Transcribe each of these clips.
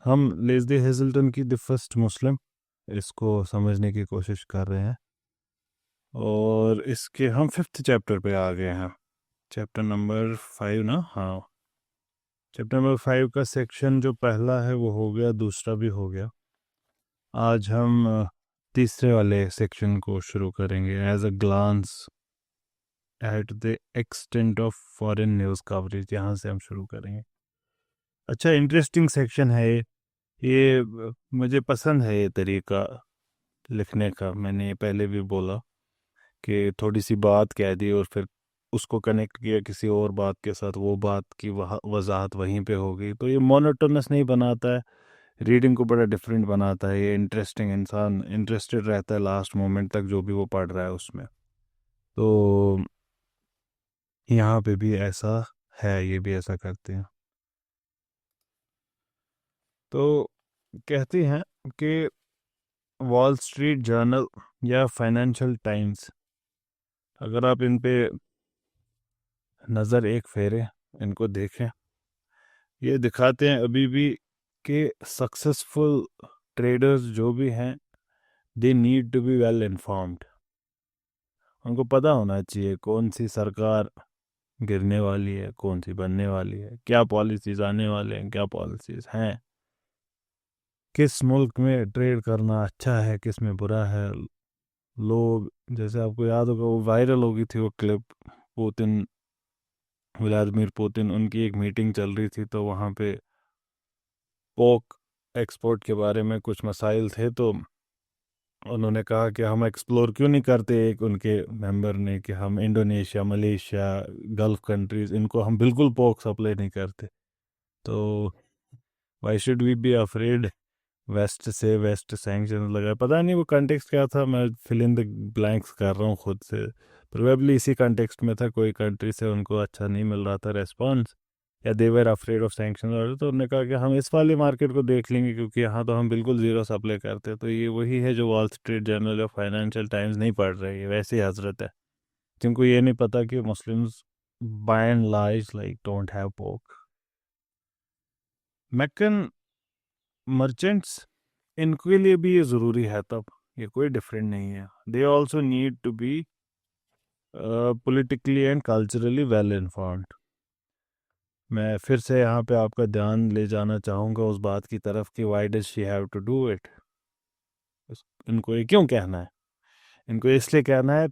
हम लेस्ली हेजल्टन की the first Muslim इसको समझने की कोशिश कर रहे हैं और इसके हम 5th चैप्टर पे आ गए हैं। चैप्टर नंबर 5 ना, हाँ, चैप्टर नंबर 5 का सेक्शन जो पहला है वो हो गया, दूसरा भी हो गया। आज हम तीसरे वाले सेक्शन को शुरू करेंगे, as a glance at the extent of foreign news coverage. यहाँ से हम शुरू करेंगे। अच्छा, इंटरेस्टिंग सेक्शन है ये मुझे पसंद है ये तरीका लिखने का। मैंने ये पहले भी बोला कि थोड़ी सी बात कह दी और फिर उसको कनेक्ट किया किसी और बात के साथ, वो बात की वजाहत वहीं पे हो गई, तो ये मोनोटोनस नहीं बनाता है, रीडिंग को बड़ा डिफरेंट बनाता है। ये इंटरेस्टिंग, इंसान इंटरेस्टेड रहता है लास्ट मोमेंट तक जो भी वो पढ़ रहा है उसमें। तो यहाँ पे भी ऐसा है, ये भी ऐसा करते हैं। तो कहते हैं कि वॉल स्ट्रीट जर्नल या फाइनेंशियल टाइम्स, अगर आप इन पे नज़र एक फेरें, इनको देखें, ये दिखाते हैं अभी भी कि सक्सेसफुल ट्रेडर्स जो भी हैं, they need to be well informed. उनको पता होना चाहिए कौन सी सरकार गिरने वाली है, कौन सी बनने वाली है, क्या पॉलिसीज आने वाले हैं, क्या पॉलिसीज हैं, किस मुल्क में ट्रेड करना अच्छा है, किस में बुरा है। लोग, जैसे आपको याद होगा वो वायरल हो गई थी वो क्लिप, पुतिन, व्लादिमीर पुतिन, उनकी एक मीटिंग चल रही थी तो वहाँ पे पोक एक्सपोर्ट के बारे में कुछ मसाइल थे, तो उन्होंने कहा कि हम एक्सप्लोर क्यों नहीं करते, एक उनके मेंबर ने, कि हम इंडोनेशिया, मलेशिया, गल्फ कंट्रीज, इनको हम बिल्कुल पोक सप्लाई नहीं करते। तो why should we be afraid west से, वेस्ट सैंक्शन लगा, पता नहीं वो कंटेक्स्ट क्या था, मैं फिल इन द ब्लैंक्स कर रहा हूँ खुद से। प्रोबेबली इसी कंटेक्स्ट में था, कोई कंट्री से उनको अच्छा नहीं मिल रहा था रेस्पॉन्स, या दे वर अफ्रेड ऑफ सैंक्शन ऑर्डर, तो उन्होंने कहा कि हम इस वाले मार्केट को देख लेंगे क्योंकि यहाँ तो हम बिल्कुल ज़ीरो सप्लाई करते हैं। तो ये वही है जो वॉल स्ट्रीट जर्नल या फाइनेंशियल टाइम्स नहीं पढ़ रही है, वैसी हजरत है जिनको ये नहीं पता कि Muslims by and large like don't have poke. Meccan merchants, इनके लिए भी ये ज़रूरी है, तब ये कोई डिफरेंट नहीं है। They also need to be politically and culturally well informed. मैं फिर से यहाँ पे आपका ध्यान ले जाना चाहूँगा उस बात की तरफ कि why does she have to do it. इनको ये क्यों कहना है? इनको इसलिए कहना है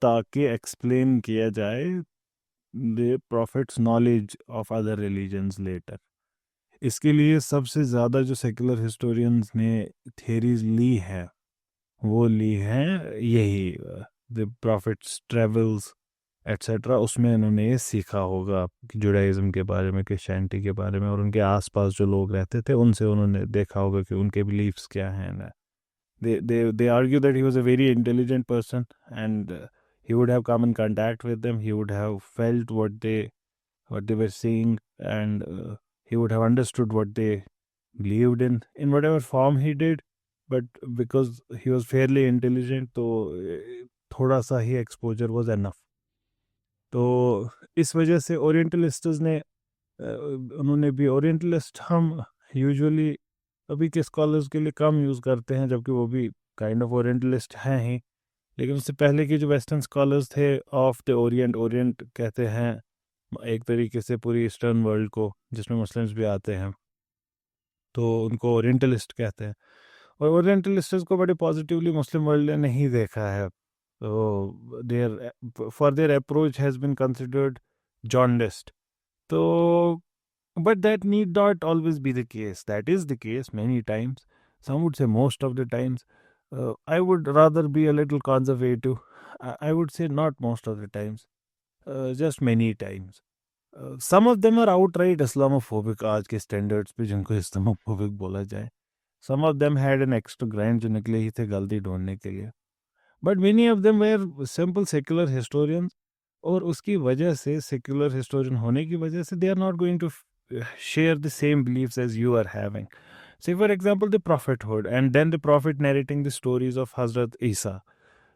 ताकि एक्सप्लेन किया जाए the prophet's knowledge of other religions later. इसके लिए सबसे ज़्यादा जो सेकुलर हिस्टोरियंस ने थेरीज ली है वो ली है यही, द प्रॉफिट्स ट्रेवल्स एट्सेट्रा। उसमें इन्होंने ये सीखा होगा कि जुडाइज़म के बारे में, क्रिश्चियनिटी के बारे में, और उनके आसपास जो लोग रहते थे उनसे उन्होंने देखा होगा कि उनके बिलीफ्स क्या हैं ना। they argue that he was a very intelligent person, and he would have come in contact with them, he would have felt what they were saying, and he would have understood what they believed in whatever form he did, but because he was fairly intelligent, तो थोड़ा सा ही exposure was enough। तो इस वजह से ओरिएंटलिस्ट्स ने उन्होंने भी, ओरिएंटलिस्ट हम यूजुअली अभी के स्कॉलर्स के लिए कम यूज़ करते हैं, जबकि वो भी काइंड ऑफ ओरिएंटलिस्ट हैं ही, लेकिन उससे पहले के जो वेस्टर्न स्कॉलर्स थे ऑफ द ओरिएंट, ओरिएंट कहते हैं एक तरीके से पूरी ईस्टर्न वर्ल्ड को, जिसमें मुस्लिम्स भी आते हैं, तो उनको ओरिएंटलिस्ट कहते हैं। और ओरिएंटलिस्ट्स को बड़े पॉजिटिवली मुस्लिम वर्ल्ड ने नहीं देखा है, तो therefore their approach has been considered jaundiced. तो but that need not always be the case. That is the case many times. Some would say most of the times. I would rather be a little conservative. I would say not most of the times, just many times. Some of them are outright Islamophobic आज के standards पे, जिनको Islamophobic बोला जाए। Some of them had an extra grand जो निकले ही थे गलती ढूंढने के लिए। But many of them were simple secular historians, और उसकी वजह से, secular historian होने की वजह से, they are not going to share the same beliefs as you are having. Say for example the prophethood, and then the prophet narrating the stories of Hazrat Isa.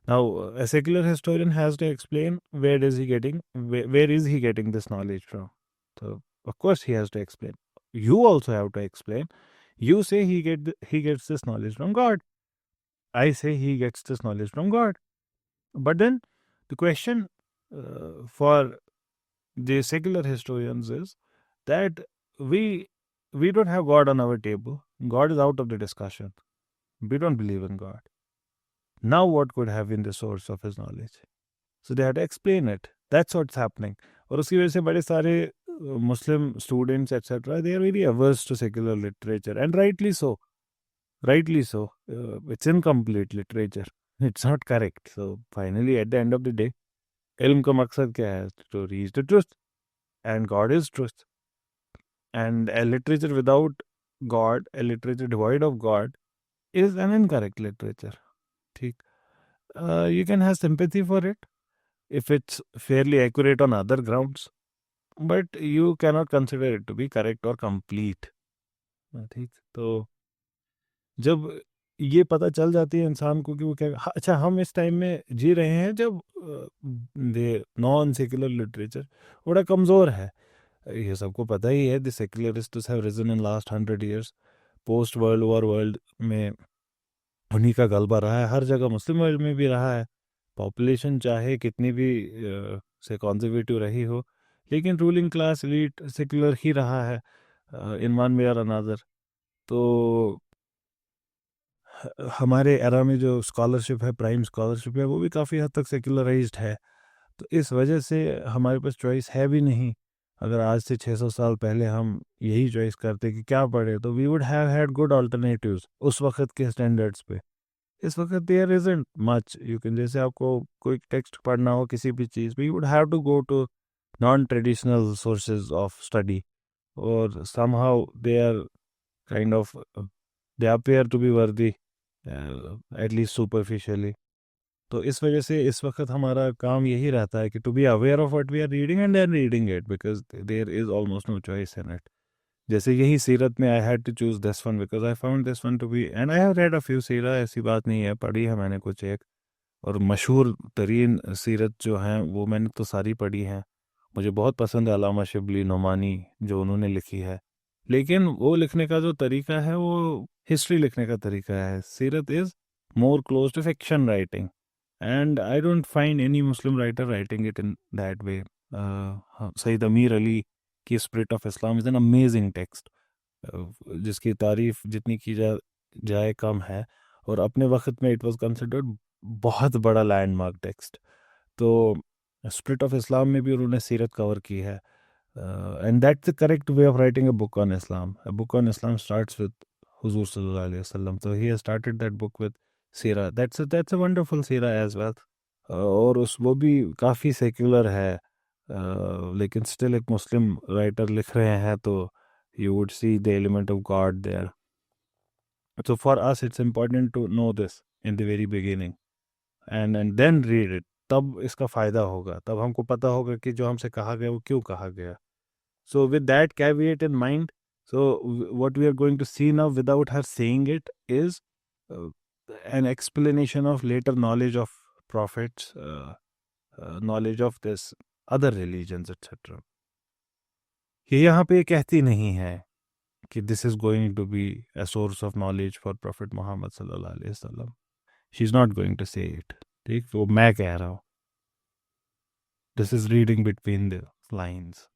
Now a secular historian has to explain where is he getting, where is he getting this knowledge from. So of course he has to explain. You also have to explain. You say he gets this knowledge from God. I say he gets this knowledge from God. But then the question for the secular historians is that we we don't have God on our table. God is out of the discussion. We don't believe in God. Now what could have been the source of his knowledge? So they had to explain it. That's what's happening. और उसकी वजह से बड़े सारे Muslim students etc. they are very averse to secular literature, and rightly so. Rightly so. It's incomplete literature. It's not correct. So finally, at the end of the day, ilm का मकसद क्या है? To reach the truth, and God is truth. And a literature without God, a literature devoid of God, is an incorrect literature. ठीक. You can have sympathy for it if it's fairly accurate on other grounds, but you cannot consider it to be correct or complete. ठीक. तो जब ये पता चल जाती है इंसान को कि वो क्या अच्छा हम इस टाइम में जी रहे हैं जब दे नॉन सेक्युलर लिटरेचर बड़ा कमज़ोर है. ये सबको पता ही है. The secularists have risen in last 100 years. Post world war world में उन्हीं का गलबा रहा है. हर जगह मुस्लिम वर्ल्ड में भी रहा है. पॉपुलेशन चाहे कितनी भी से कॉन्जर्वेटिव रही हो, लेकिन रूलिंग क्लास एलीट सेक्युलर ही रहा है इन वन वे और अनदर. तो हमारे एरा में जो स्कॉलरशिप है, प्राइम स्कॉलरशिप है, वो भी काफ़ी हद तक सेक्युलराइज्ड है. तो इस वजह से हमारे पास चॉइस है भी नहीं. अगर आज से 600 साल पहले हम यही चॉइस करते कि क्या पढ़े, तो we would have had good alternatives उस वक्त के स्टैंडर्ड्स पे. इस वक्त there isn't much. You can, जैसे आपको कोई टेक्स्ट पढ़ना हो किसी भी चीज़ पे, you would have to go to non traditional sources of study, और somehow they are kind of they appear to be worthy, at least superficially. तो इस वजह से इस वक्त हमारा काम यही रहता है कि to be aware of what we are reading and then reading it, because there is almost no choice in it. जैसे यही सीरत में I had to choose this one because I found this one to be, and I have read a few सीरा. ऐसी बात नहीं है, पढ़ी है मैंने कुछ एक, और मशहूर तरीन सीरत जो हैं वो मैंने तो सारी पढ़ी हैं. मुझे बहुत पसंद है अल्लामा शिबली नोमानी जो उन्होंने लिखी है, लेकिन वो लिखने का जो तरीका है वो हिस्ट्री लिखने का तरीका है. सीरत is more close to fiction writing, and I don't find any Muslim writer writing it in that way. Sayyid Amir Ali की Spirit of Islam is an amazing text, जिसकी तारीफ जितनी की जाए कम है, और अपने वक्त में it was considered बहुत बड़ा लैंडमार्क टेक्स्ट. तो Spirit of Islam में भी उन्होंने सीरत कवर की है, and that's the correct way of writing a book on Islam. A book on Islam starts with Huzur Sallallahu Alaihi Wasallam. So he has started that book with Sira. that's a wonderful Sira as well. और उस वो भी काफ़ी secular है, लेकिन still एक मुस्लिम writer लिख रहे हैं, तो you would see the element of God there. So for us it's important to know this in the very beginning and then read it. तब इसका फ़ायदा होगा, तब हमको पता होगा कि जो हमसे कहा गया वो क्यों कहा गया. So with that caveat in mind, so what we are going to see now without her saying it is an explanation of later knowledge of prophets, knowledge of this other religions, etc. ये यहाँ पे कहती नहीं है कि this is going to be a source of knowledge for Prophet Muhammad sallallahu alaihi wasallam. She's not going to say it. ठीक, वो मैं कह रहा हूँ. This is reading between the lines.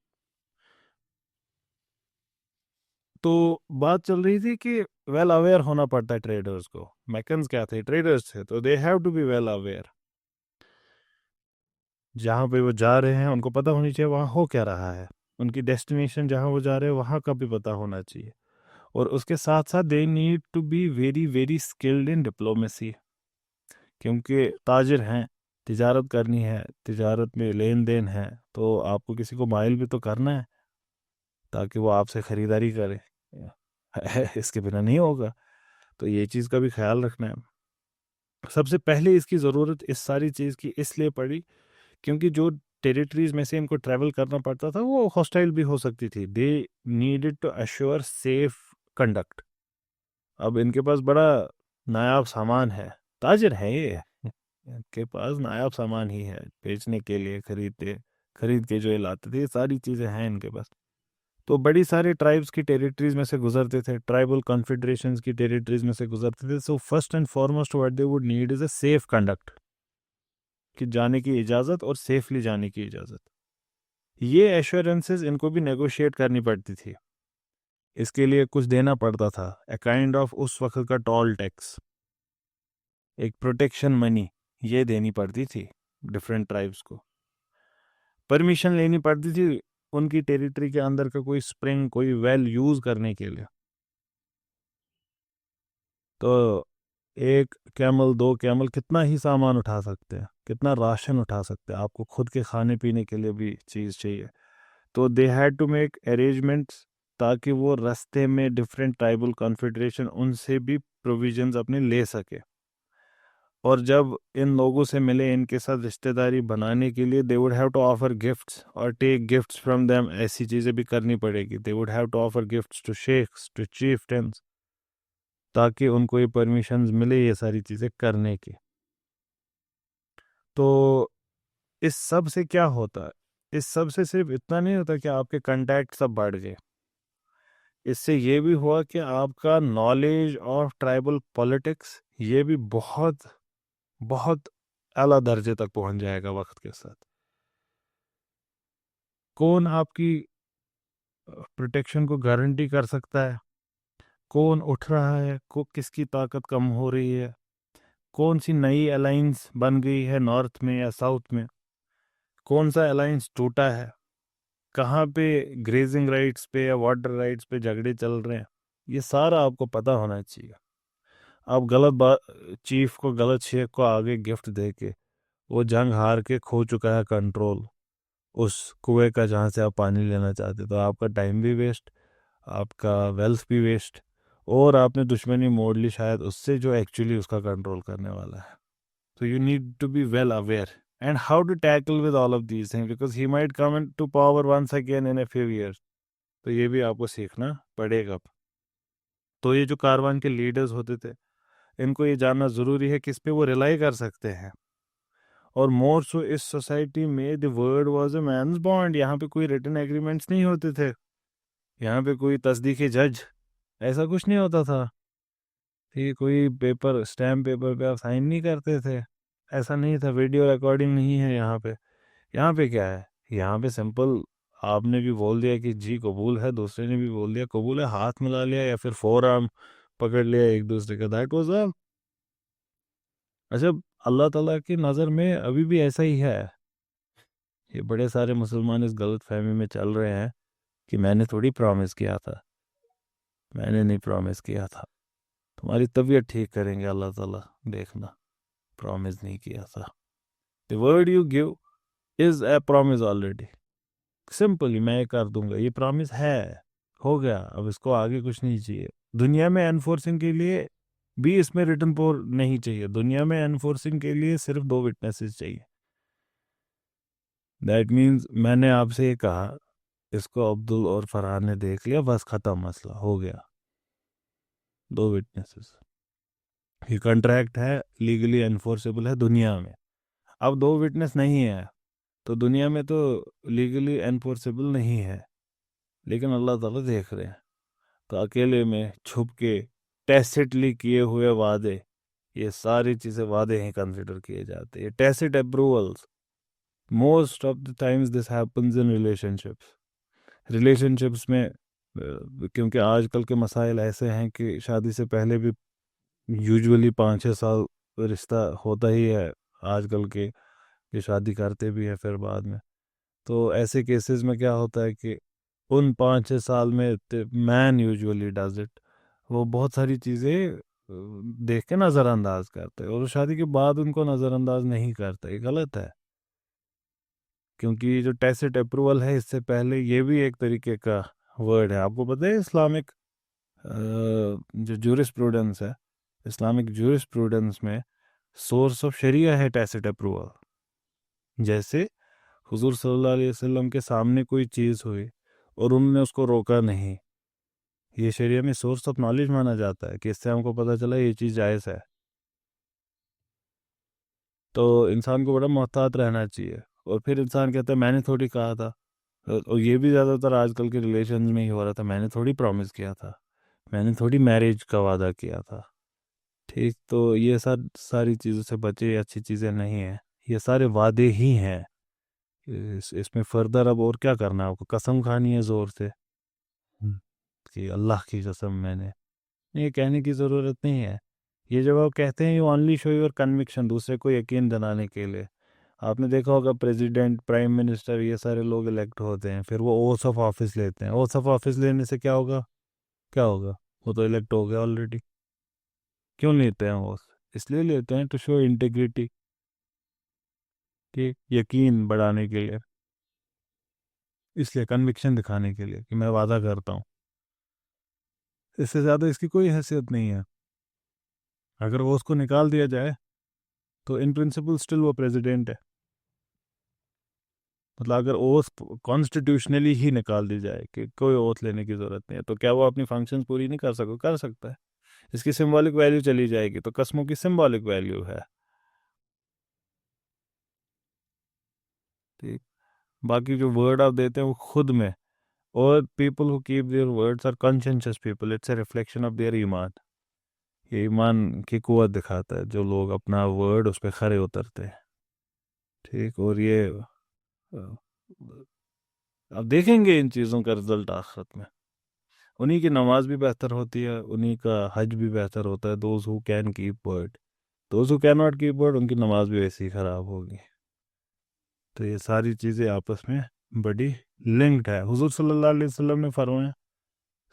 तो बात चल रही थी कि वेल अवेयर होना पड़ता है ट्रेडर्स को. मैकन्स क्या थे? ट्रेडर्स थे, तो they have to be well aware. जहाँ पे वो जा रहे हैं उनको पता होनी चाहिए वहाँ हो क्या रहा है. उनकी डेस्टिनेशन जहाँ वो जा रहे हैं वहाँ का भी पता होना चाहिए. और उसके साथ साथ they need to be very very skilled in diplomacy, क्योंकि ताजिर हैं, तिजारत करनी है, तिजारत में लेन देन है, तो आपको किसी को माइल भी तो करना है ताकि वो आपसे ख़रीदारी करे. इसके बिना नहीं होगा. तो ये चीज़ का भी ख्याल रखना है. सबसे पहले इसकी ज़रूरत इस सारी चीज़ की इसलिए पड़ी क्योंकि जो टेरिटरीज में से इनको ट्रैवल करना पड़ता था वो हॉस्टाइल भी हो सकती थी. They needed to assure safe conduct. अब इनके पास बड़ा नायाब सामान है, ताजिर है ये, इनके पास नायाब सामान ही है बेचने के लिए, खरीद के जो ये लाते थे, ये सारी चीज़ें हैं इनके पास. तो बड़ी सारी ट्राइब्स की टेरिटरीज में से गुजरते थे, ट्राइबल कॉन्फेडरेशंस की टेरिटरीज में से गुजरते थे। So first and foremost what they would need is a safe conduct, कि जाने की इजाज़त और सेफली जाने की इजाज़त। ये एश्योरेंसेस इनको भी नेगोशिएट करनी पड़ती थी, इसके लिए कुछ देना पड़ता था, ए काइंड ऑफ उस वक्त का टोल टैक्स, एक प्रोटेक्शन मनी ये देनी पड़ती थी डिफरेंट ट्राइब्स को। परमिशन लेनी पड़ती थी उनकी टेरिटरी के अंदर का कोई स्प्रिंग, कोई वेल यूज करने के लिए। तो एक कैमल, दो कैमल कितना ही सामान उठा सकते हैं, कितना राशन उठा सकते हैं, आपको खुद के खाने पीने के लिए भी चीज़ चाहिए। तो they had to make arrangements ताकि वो रास्ते में डिफरेंट ट्राइबल कॉन्फेडरेशन उनसे भी प्रोविजंस अपने ले सके। और जब इन लोगों से मिले, इनके साथ रिश्तेदारी बनाने के लिए, they would have to offer gifts और टेक गिफ्ट्स फ्रॉम देम। ऐसी चीज़ें भी करनी पड़ेगी। They would have to offer gifts to sheikhs, to chieftains, ताकि उनको ये परमिशंस मिले ये सारी चीज़ें करने की। तो इस सब से क्या होता है? इस सब से सिर्फ इतना नहीं होता कि आपके कांटेक्ट सब बढ़ गए, इससे ये भी हुआ कि आपका नॉलेज ऑफ ट्राइबल पॉलिटिक्स ये भी बहुत बहुत आला दर्जे तक पहुंच जाएगा वक्त के साथ। कौन आपकी प्रोटेक्शन को गारंटी कर सकता है, कौन उठ रहा है, को किसकी ताकत कम हो रही है, कौन सी नई अलायंस बन गई है नॉर्थ में या साउथ में, कौन सा अलायंस टूटा है, कहाँ पे ग्रेजिंग राइट्स पे या वाटर राइट्स पे झगड़े चल रहे हैं, ये सारा आपको पता होना चाहिए। आप गलत बात, चीफ को, गलत शेख को आगे गिफ्ट दे के वो जंग हार के खो चुका है कंट्रोल उस कुएं का जहाँ से आप पानी लेना चाहते, तो आपका टाइम भी वेस्ट, आपका वेल्थ भी वेस्ट, और आपने दुश्मनी मोड़ ली शायद उससे जो एक्चुअली उसका कंट्रोल करने वाला है। तो you need to be well aware and how to tackle with all of these things, because he might come into power once again in a few years. तो ये भी आपको सीखना पड़ेगा। तो ये जो कारवान के लीडर्स होते थे, इनको ये जानना ज़रूरी है किस पे वो रिलाई कर सकते हैं। और मोर सो इस सोसाइटी में the word was a man's bond. यहाँ पे कोई रिटन एग्रीमेंट्स नहीं होते थे, यहाँ पे कोई तस्दीकी जज ऐसा कुछ नहीं होता था। ठीक है, कोई पेपर, स्टैम्प पेपर पे आप साइन नहीं करते थे, ऐसा नहीं था। वीडियो रिकॉर्डिंग नहीं है यहाँ पे। यहाँ पे क्या है, यहाँ पे सिंपल आपने भी बोल दिया कि जी कबूल है, दूसरे ने भी बोल दिया कबूल है, हाथ मिला लिया या फिर फोर आर्म पकड़ लिया एक दूसरे का, दैट वाज ऑल। अच्छा, अल्लाह ताला की नज़र में अभी भी ऐसा ही है। ये बड़े सारे मुसलमान इस गलत फहमी में चल रहे हैं कि मैंने थोड़ी प्रॉमिस किया था, मैंने नहीं प्रॉमिस किया था, तुम्हारी तबीयत ठीक करेंगे अल्लाह ताला, देखना, प्रॉमिस नहीं किया था। The word you give is a promise already. Simply मैं ये कर दूंगा, ये प्रॉमिस है, हो गया, अब इसको आगे कुछ नहीं चाहिए। दुनिया में एनफोर्सिंग के लिए भी इसमें रिटन पोर नहीं चाहिए। दुनिया में एनफोर्सिंग के लिए सिर्फ दो विटनेसेस चाहिए। दैट मीन्स मैंने आपसे ये कहा, इसको अब्दुल और फरहान ने देख लिया, बस खत्म, मसला हो गया। दो विटनेसेस, ये कॉन्ट्रैक्ट है, लीगली एनफोर्सेबल है दुनिया में। अब दो विटनेस नहीं है तो दुनिया में तो लीगली एनफोर्सेबल नहीं है, लेकिन अल्लाह ताला देख रहे हैं। तो अकेले में छुप के टैसिटली किए हुए वादे, ये सारी चीज़ें वादे ही कंसिडर किए जाते हैं, tacit approvals. Most of the times this happens in relationships. Relationships में क्योंकि आजकल के मसाइल ऐसे हैं कि शादी से पहले भी यूजुअली 5-6 साल रिश्ता होता ही है आजकल के, ये शादी करते भी है फिर बाद में। तो ऐसे केसेस में क्या होता है कि उन 5-6 साल में मैन यूजुअली डज इट, वो बहुत सारी चीज़ें देख के नज़रअंदाज करते हैं, और शादी के बाद उनको नज़रअंदाज नहीं करते। ये गलत है, क्योंकि जो टैसिट अप्रूवल है, इससे पहले ये भी एक तरीके का वर्ड है। आपको पता है इस्लामिक जो जूरिस्प्रूडेंस है, इस्लामिक जूरिस्प्रूडेंस में सोर्स ऑफ शरिया है टैसिट अप्रूवल। जैसे हुजूर सल्लल्लाहु अलैहि वसल्लम के सामने कोई चीज़ हुई और उन्होंने उसको रोका नहीं, ये शरिया में सोर्स ऑफ नॉलेज माना जाता है कि इससे हमको पता चला ये चीज़ जायज़ है। तो इंसान को बड़ा मोहतात रहना चाहिए। और फिर इंसान कहता है मैंने थोड़ी कहा था, और ये भी ज़्यादातर आजकल के रिलेशन में ही हो रहा था, मैंने थोड़ी प्रॉमिस किया था, मैंने थोड़ी मैरिज का वादा किया था। ठीक, तो ये सारी चीज़ों से बचे, अच्छी चीज़ें नहीं हैं, ये सारे वादे ही हैं। इसमें फर्दर अब और क्या करना है आपको, कसम खानी है ज़ोर से कि अल्लाह की कसम मैंने, ये कहने की ज़रूरत नहीं है। ये जब आप कहते हैं, you only show your conviction, दूसरे को यकीन दिलाने के लिए। आपने देखा होगा प्रेसिडेंट, प्राइम मिनिस्टर, ये सारे लोग इलेक्ट होते हैं, फिर वो ओथ ऑफ ऑफिस लेते हैं। ओथ ऑफ ऑफिस लेने से क्या होगा, क्या होगा, वो तो इलेक्ट हो गया ऑलरेडी। क्यों लेते हैं ओथ? इसलिए लेते हैं टू शो इंटेग्रिटी, ठीक, यकीन बढ़ाने के लिए, इसलिए कन्विक्शन दिखाने के लिए कि मैं वादा करता हूँ। इससे ज़्यादा इसकी कोई हैसियत नहीं है। अगर वो उसको निकाल दिया जाए तो इन प्रिंसिपल स्टिल वो प्रेसिडेंट है। मतलब अगर ओथ कॉन्स्टिट्यूशनली ही निकाल दी जाए कि कोई ओथ लेने की ज़रूरत नहीं है, तो क्या वो अपनी फंक्शंस पूरी नहीं कर सको? कर सकता है। इसकी सिंबॉलिक वैल्यू चली जाएगी, तो कस्मों की सिंबॉलिक वैल्यू है। ठीक, बाकी जो वर्ड आप देते हैं वो खुद में, और people who keep their words are conscious people, it's a reflection of their ईमान। ये ईमान की कुवत दिखाता है जो लोग अपना वर्ड उस पर खरे उतरते हैं। ठीक, और ये अब देखेंगे इन चीज़ों का रिजल्ट आखिरत में। उन्हीं की नमाज भी बेहतर होती है, उन्हीं का हज भी बेहतर होता है। Those who can keep word, those who can not keep word, उनकी नमाज भी वैसे ही खराब होगी। तो ये सारी चीज़ें आपस में बड़ी लिंक्ड है। हुजूर सल्लल्लाहु अलैहि वसल्लम ने फरमाया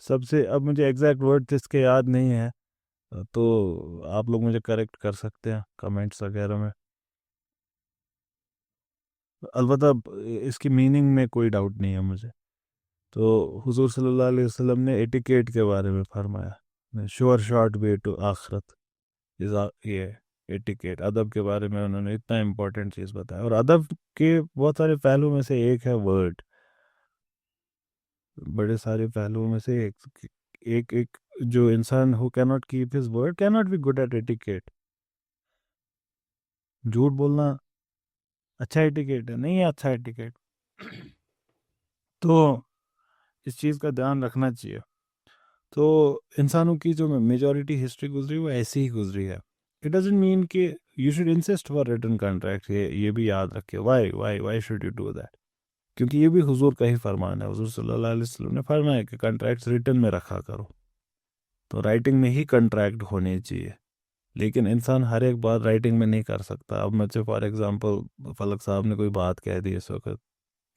सबसे, अब मुझे एग्जैक्ट वर्ड इसके याद नहीं है, तो आप लोग मुझे करेक्ट कर सकते हैं कमेंट्स वगैरह में। अलबत्ता इसकी मीनिंग में कोई डाउट नहीं है मुझे। तो हुजूर सल्लल्लाहु अलैहि वसल्लम ने एटिकेट के बारे में फरमाया, श्योर शॉर्ट वे टू आखरत इज ये एटिकेट, अदब के बारे में उन्होंने इतना इम्पोर्टेंट चीज़ बताया। और अदब के बहुत सारे पहलुओं में से एक है वर्ड, बड़े सारे पहलुओं में से एक जो इंसान who can not keep his word can not be good at etiquette. झूठ बोलना अच्छा एटिकेट है? नहीं है अच्छा एटिकेट। तो इस चीज़ का ध्यान रखना चाहिए। तो इंसानों की जो मेजॉरिटी हिस्ट्री गुजरी वो ऐसी ही गुजरी है। इट डजेंट मीन कि you should insist for written contract, ये भी याद रखिए। Why why why should you do that? क्योंकि ये भी हुजूर का ही फरमान है। हुजूर सल्लल्लाहु अलैहि वसल्लम ने फरमाया कि कॉन्ट्रैक्ट्स रिटन में रखा करो। तो राइटिंग में ही कॉन्ट्रैक्ट होने चाहिए, लेकिन इंसान हर एक बात राइटिंग में नहीं कर सकता। अब मुझे फॉर एग्जांपल फलक साहब ने कोई बात कह दी इस वक्त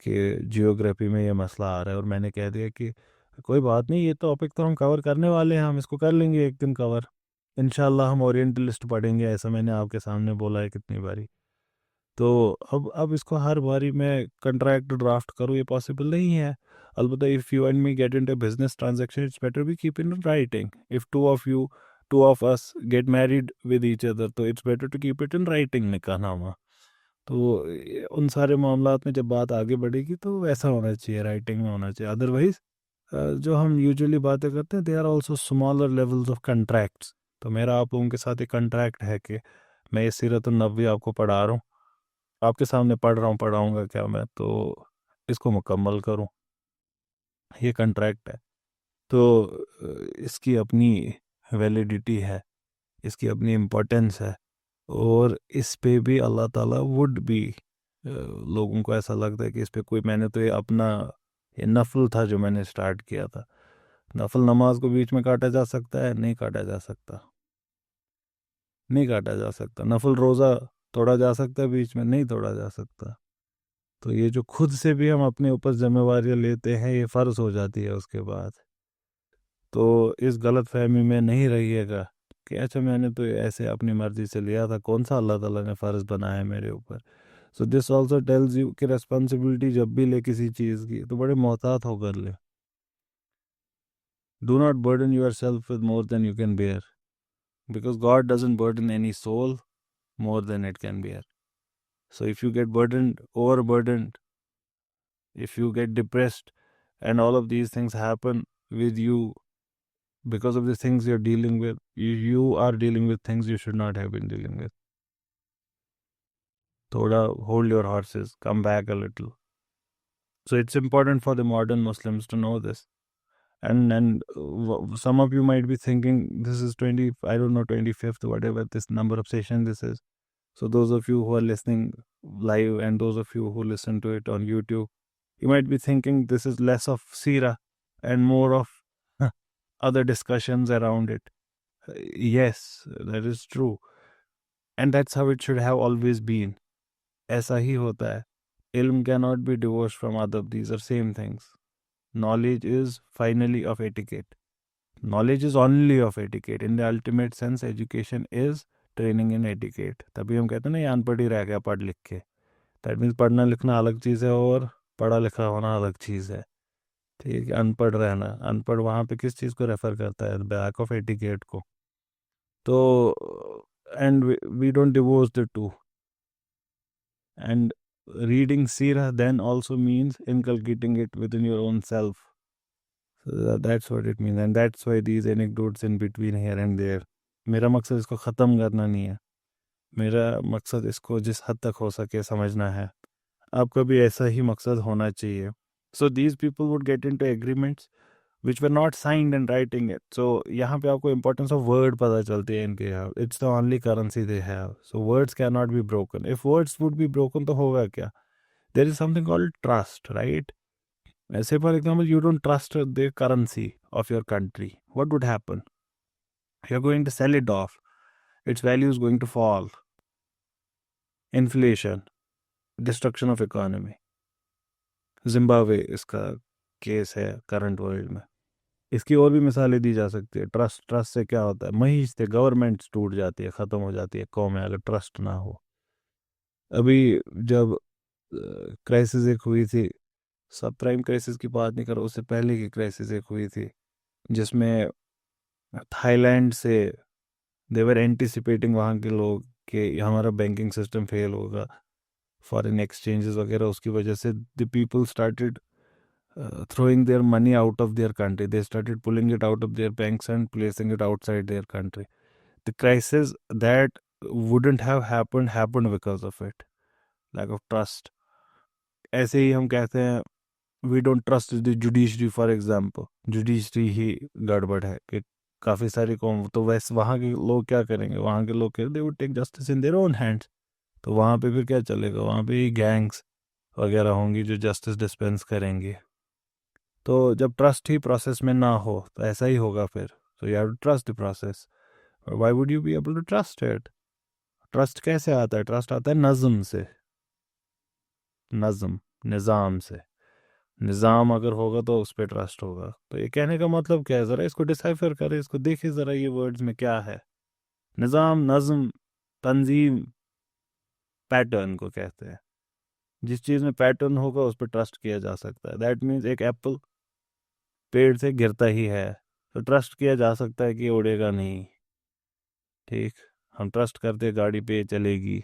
कि जियोग्राफी में ये मसला आ रहा है, और मैंने कह दिया कि कोई बात नहीं, ये टॉपिक तो हम कवर करने वाले हैं, हम इसको कर लेंगे एक दिन कवर, इंशाल्लाह हम ओरिएंटलिस्ट पढ़ेंगे, ऐसा मैंने आपके सामने बोला है कितनी बारी। तो अब इसको हर बारी मैं कंट्रैक्ट ड्राफ्ट करूँ, ये पॉसिबल नहीं है। अलबत्ता if you and me get into business transaction, it's better we keep in writing. If two of us get married with each other, तो it's better to keep it in writing, निकाहनामा। तो उन सारे मामलात में जब बात आगे बढ़ेगी तो वैसा होना चाहिए, राइटिंग में होना चाहिए। अदरवाइज जो हम यूजुअली बातें करते हैं, they are also smaller levels of contracts. तो मेरा आप लोगों के साथ एक कंट्रैक्ट है कि मैं ये सीरत नबवी आपको पढ़ा रहा हूँ, आपके सामने पढ़ रहा हूँ, पढ़ाऊँगा क्या मैं, तो इसको मुकम्मल करूँ, ये कंट्रैक्ट है। तो इसकी अपनी वैलिडिटी है, इसकी अपनी इम्पोर्टेंस है, और इस पे भी अल्लाह ताला वुड भी, लोगों को ऐसा लगता है कि इस पे कोई, मैंने तो ये अपना, ये नफल था जो मैंने स्टार्ट किया था। नफल नमाज को बीच में काटा जा सकता है? नहीं काटा जा सकता, नहीं काटा जा सकता। नफल रोज़ा तोड़ा जा सकता है बीच में? नहीं तोड़ा जा सकता। तो ये जो खुद से भी हम अपने ऊपर जिम्मेवारियां लेते हैं, ये फ़र्ज हो जाती है उसके बाद। तो इस गलत फहमी में नहीं रहिएगा कि अच्छा मैंने तो ऐसे अपनी मर्जी से लिया था, कौन सा अल्लाह ताला ने फ़र्ज़ बनाया है मेरे ऊपर। So this also tells you कि रेस्पॉन्सिबिलिटी जब भी ले किसी चीज़ की, तो बड़े मोहतात होकर ले। Do not burden yourself with more than you can bear, because God doesn't burden any soul more than it can bear. So if you get burdened, overburdened, if you get depressed, and all of these things happen with you because of the things you're dealing with, you are dealing with things you should not have been dealing with. Thoda hold your horses, come back a little. So it's important for the modern Muslims to know this. And some of you might be thinking this is 20, I don't know, 25th, whatever this number of session this is. So those of you who are listening live and those of you who listen to it on YouTube, you might be thinking this is less of Sira and more of other discussions around it. Yes, that is true. And that's how it should have always been. ऐसा ही होता है. Ilm cannot be divorced from adab. These are same things. Knowledge is finally of etiquette. Knowledge is only of etiquette. In the ultimate sense, education is training in etiquette. तभी हम कहते हैं ना ये अनपढ़ ही रह गया पढ़ लिख के. That means पढ़ना लिखना अलग चीज़ है और पढ़ा लिखा होना अलग चीज़ है. ठीक है, अनपढ़ रहना, अनपढ़ वहाँ पे किस चीज़ को रेफर करता है? बैक ऑफ एटिकेट को. तो and we don't divorce the two. And reading Sirah then also means inculcating it within your own self. So that's what it means, and that's why these anecdotes in between here and there. मेरा मकसद इसको ख़त्म करना नहीं है, मेरा मकसद इसको जिस हद तक हो सके समझना है. आपका भी ऐसा ही मकसद होना चाहिए. So these people would get into agreements which were not signed and writing it. So यहाँ पे आपको importance of word पता चलती है इनके यहाँ. It's the only currency they have. So words cannot be broken. If words would be broken तो होगा क्या? There is something called trust, right? Say for example, you don't trust the currency of your country. What would happen? You're going to sell it off. Its value is going to fall. Inflation, destruction of economy. Zimbabwe इसका case है current world में. इसकी और भी मिसालें दी जा सकती है. ट्रस्ट से क्या होता है? महीज से गवर्नमेंट टूट जाती है, ख़त्म हो जाती है कौम में अगर ट्रस्ट ना हो. अभी जब क्राइसिस एक हुई थी, सब प्राइम क्राइसिस की बात नहीं कर रहा, उससे पहले की क्राइसिस एक हुई थी जिसमें थाईलैंड से देवर एंटिसिपेटिंग वहाँ के लोग कि हमारा बैंकिंग सिस्टम फेल होगा, फॉरेन एक्सचेंजेस वगैरह, उसकी वजह से the people started throwing their money out of their country. They started pulling it out of their banks and placing it outside their country. The crisis that wouldn't have happened because of it. Lack of trust. ऐसे ही हम कहते हैं we don't trust the judiciary for example. Judiciary ही गड़बड़ है कि काफ़ी सारी कौम, तो वैसे वहाँ के लोग क्या करेंगे? वहाँ के लोग they would take justice in their own hands. तो वहाँ पे फिर क्या चलेगा? वहाँ पे ही गैंग्स वगैरह होंगी जो जस्टिस डिस्पेंस करेंगे. तो जब ट्रस्ट ही प्रोसेस में ना हो तो ऐसा ही होगा फिर. So you have to trust the process. Why would you be able to trust it? Trust कैसे आता है? ट्रस्ट आता है नज़म से. नज़म, निज़ाम से. निज़ाम अगर होगा तो उस पर ट्रस्ट होगा. तो ये कहने का मतलब क्या है? ज़रा इसको डिसाइफर करें, इसको देखिए ज़रा ये वर्ड्स में क्या है. निज़ाम, नज़म, तंजीम, पैटर्न को कहते हैं. जिस चीज़ में पैटर्न होगा उस पर ट्रस्ट किया जा सकता है. दैट मीन्स एक एप्पल पेड़ से गिरता ही है तो ट्रस्ट किया जा सकता है कि उड़ेगा नहीं. ठीक, हम ट्रस्ट करते हैं गाड़ी पे चलेगी,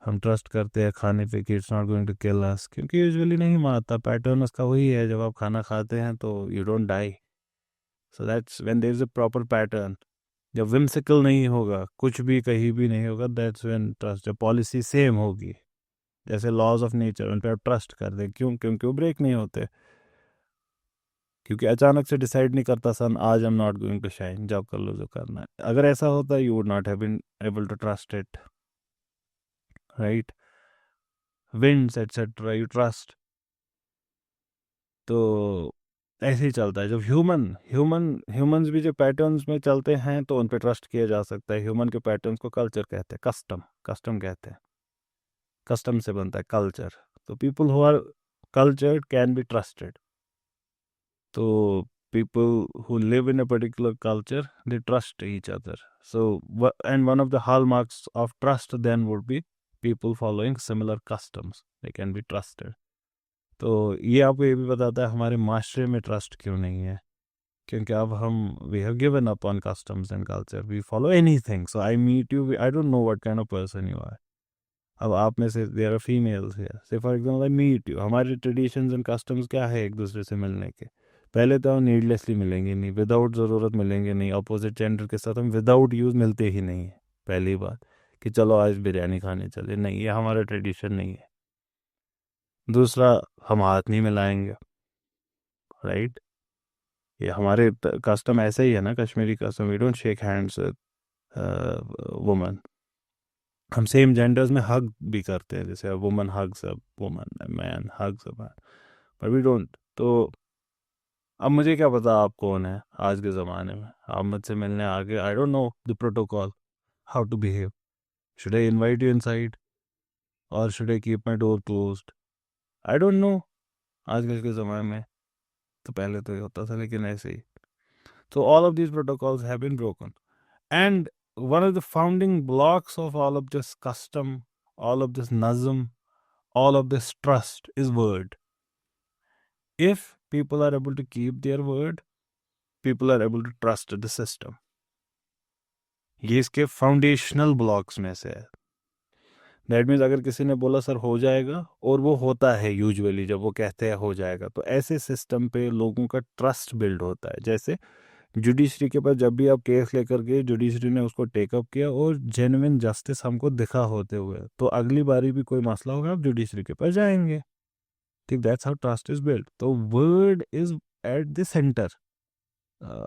हम ट्रस्ट करते हैं खाने पे कि it's not going to kill us, क्योंकि यूजुअली नहीं मारता. पैटर्न उसका वही है, जब आप खाना खाते हैं तो you don't die. So that's when there is a proper pattern. जब विम्सिकल नहीं होगा, कुछ भी कहीं भी नहीं होगा, दैट्स व्हेन ट्रस्ट. जब पॉलिसी सेम होगी, जैसे लॉज ऑफ नेचर, उन पर आप ट्रस्ट कर दें. क्यों? क्योंकि वो ब्रेक नहीं होते. क्योंकि अचानक से डिसाइड नहीं करता सन आज I am not going to shine, जब कर लो जो करना है. अगर ऐसा होता you would not have been able to trust it, right? Winds etcetera you trust. तो ऐसे ही चलता है. जब ह्यूमंस भी जो पैटर्न्स में चलते हैं तो उन पे ट्रस्ट किया जा सकता है. ह्यूमन के पैटर्न्स को कल्चर कहते हैं, कस्टम कहते हैं. कस्टम से बनता है कल्चर. तो people who are cultured can be trusted. तो people who live in a particular culture, they trust each other. So and one of the hallmarks of trust then would be people following similar customs. They can be trusted. तो ये आपको ये भी बताता है हमारे माशरे में ट्रस्ट क्यों नहीं है. क्योंकि अब हम we have given up on customs and culture. We follow anything. So I meet you, I don't know what kind of person you are. अब आप में से there are females here. Say for example I meet you. हमारे traditions and customs क्या है एक दूसरे से मिलने के? पहले तो हम नीडलेसली मिलेंगे नहीं, विदाउट ज़रूरत मिलेंगे नहीं. अपोजिट जेंडर के साथ हम विदाउट यूज़ मिलते ही नहीं है. पहली बात कि चलो आज बिरयानी खाने चले, नहीं, ये हमारा ट्रेडिशन नहीं है. दूसरा, हम हाथ नहीं मिलाएंगे, राइट? ये हमारे कस्टम ऐसे ही है ना, Kashmiri custom, we don't shake hands with woman. हम सेम जेंडर्स में हग भी करते हैं, जैसे woman hugs a woman, man hugs a man, but we don't. तो अब मुझे क्या पता आप कौन है आज के ज़माने में, आप मुझसे मिलने आगे, I don't know the protocol, how to behave, should I invite you inside और should I keep my door closed, I don't know. आजकल के ज़माने में, तो पहले तो ये होता था, लेकिन ऐसे ही। So all of these protocols have been broken. And one of the founding blocks of all of this custom, all of this nazm, all of this trust is word. If people are able to keep their word, people are able to trust the system. ये इसके foundational blocks में से है। That means अगर किसी ने बोला sir हो जाएगा, और वो होता है यूजुअली, जब वो कहते हैं हो जाएगा, तो ऐसे सिस्टम पे लोगों का ट्रस्ट बिल्ड होता है। जैसे जुडिशरी के पास जब भी आप केस लेकर गए, जुडिशरी ने उसको टेकअप किया और जेन्युइन जस्टिस हमको दिखा होते हुए, तो अगली बारी भी कोई मसला होगा, आप जुडिशरी के पास जाएंगे। ठीक, that's how trust is build. तो word is at the centre.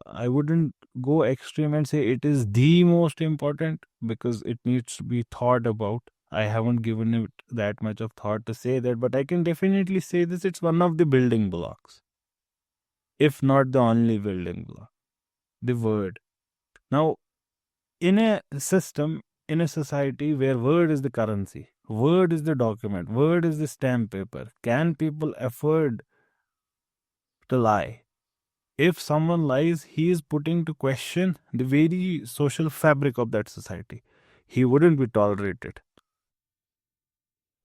I wouldn't go extreme and say it is the most important, because it needs to be thought about. I haven't given it that much of thought to say that, but I can definitely say this: it's one of the building blocks, if not the only building block, the word. Now, in a system, in a society where word is the currency, word is the document, word is the stamp paper, can people afford to lie? If someone lies, he is putting to question the very social fabric of that society. He wouldn't be tolerated.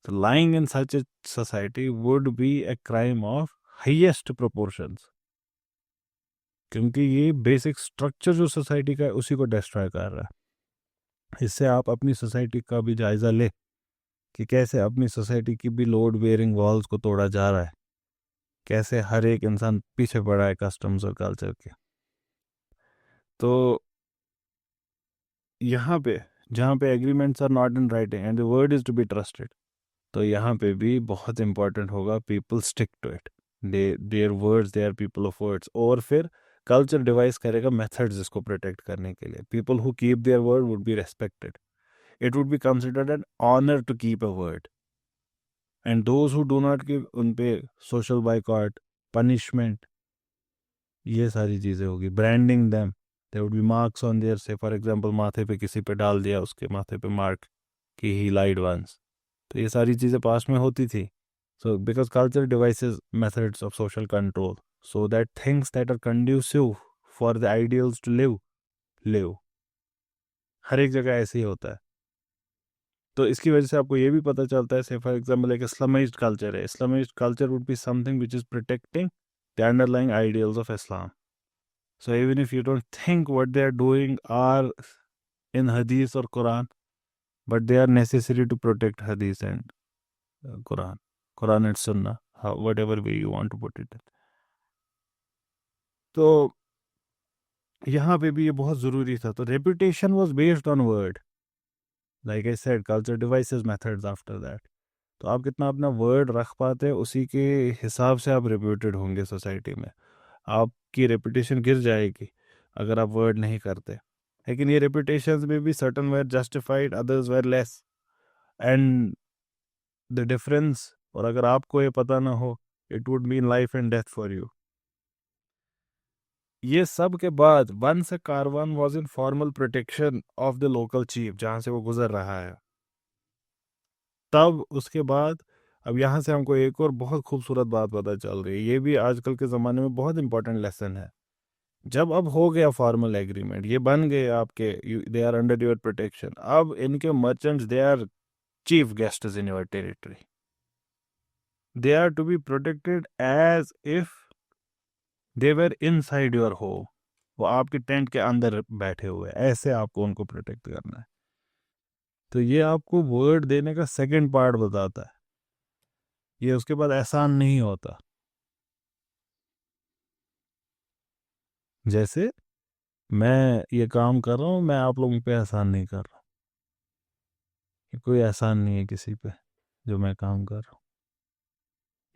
So lying in such a society would be a crime of highest proportions, क्योंकि ये basic structure जो society का है उसी को destroy कर रहा है। इससे आप अपनी सोसाइटी का भी जायजा ले कि कैसे अपनी सोसाइटी की भी लोड बेयरिंग वॉल्स को तोड़ा जा रहा है, कैसे हर एक इंसान पीछे पड़ा है कस्टम्स और कल्चर के। तो यहाँ पे, जहाँ पे agreements are not in writing and the word is to be trusted, तो यहाँ पे भी बहुत इंपॉर्टेंट होगा people stick to it, their words, they are people of words. और फिर कल्चर डिवाइस करेगा मेथड्स इसको प्रोटेक्ट करने के लिए। People who keep their word would be respected, it would be considered an honour to keep a word, and those who do not keep, उन पे social boycott, punishment, ये सारी चीज़ें होगी। Branding them, there would be marks on there, say for example माथे पे किसी पे डाल दिया, उसके माथे पे मार्क कि ही लाइड वंस, तो ये सारी चीज़ें पास्ट में होती थी। So because culture devises methods of social control, so that things that are conducive for the ideals to live, live. हर एक जगह ऐसे ही होता है। तो इसकी वजह से आपको ये भी पता चलता है, से फॉर एग्जांपल एक इस्लामाइज्ड कल्चर है, Islamized culture would be something which is protecting the underlying ideals of Islam. So even if you don't think what they are doing are in Hadith or Quran, but they are necessary to protect Hadith and Quran and Sunnah, whatever way you want to put it. तो यहाँ पे भी ये बहुत ज़रूरी था। तो reputation was based on word, like I said, culture devices methods after that. तो आप कितना अपना वर्ड रख पाते हैं, उसी के हिसाब से आप रेप्यूटेड होंगे सोसाइटी में। आपकी रेपुटेशन गिर जाएगी अगर आप वर्ड नहीं करते। लेकिन ये रेपुटेशंस में भी certain were justified, others were less, and the difference, और अगर आपको ये पता ना हो, it would mean life and death for you. ये सब के बाद once a caravan was in formal protection of the local chief, जहां से वो गुजर रहा है, तब उसके बाद अब यहाँ से हमको एक और बहुत खूबसूरत बात पता चल रही है। ये भी आजकल के ज़माने में बहुत इंपॉर्टेंट लेसन है। जब अब हो गया फॉर्मल एग्रीमेंट, ये बन गए आपके, they are under your protection, अब इनके merchants, they are chief guests in your territory, they are to be protected as if they were inside your home. वो आपके टेंट के अंदर बैठे हुए, ऐसे आपको उनको प्रोटेक्ट करना है। तो ये आपको वर्ड देने का सेकंड पार्ट बताता है। ये उसके बाद एहसान नहीं होता। जैसे मैं ये काम कर रहा हूँ, मैं आप लोगों पे एहसान नहीं कर रहा हूँ, कोई एहसान नहीं है किसी पे जो मैं काम कर रहा हूँ।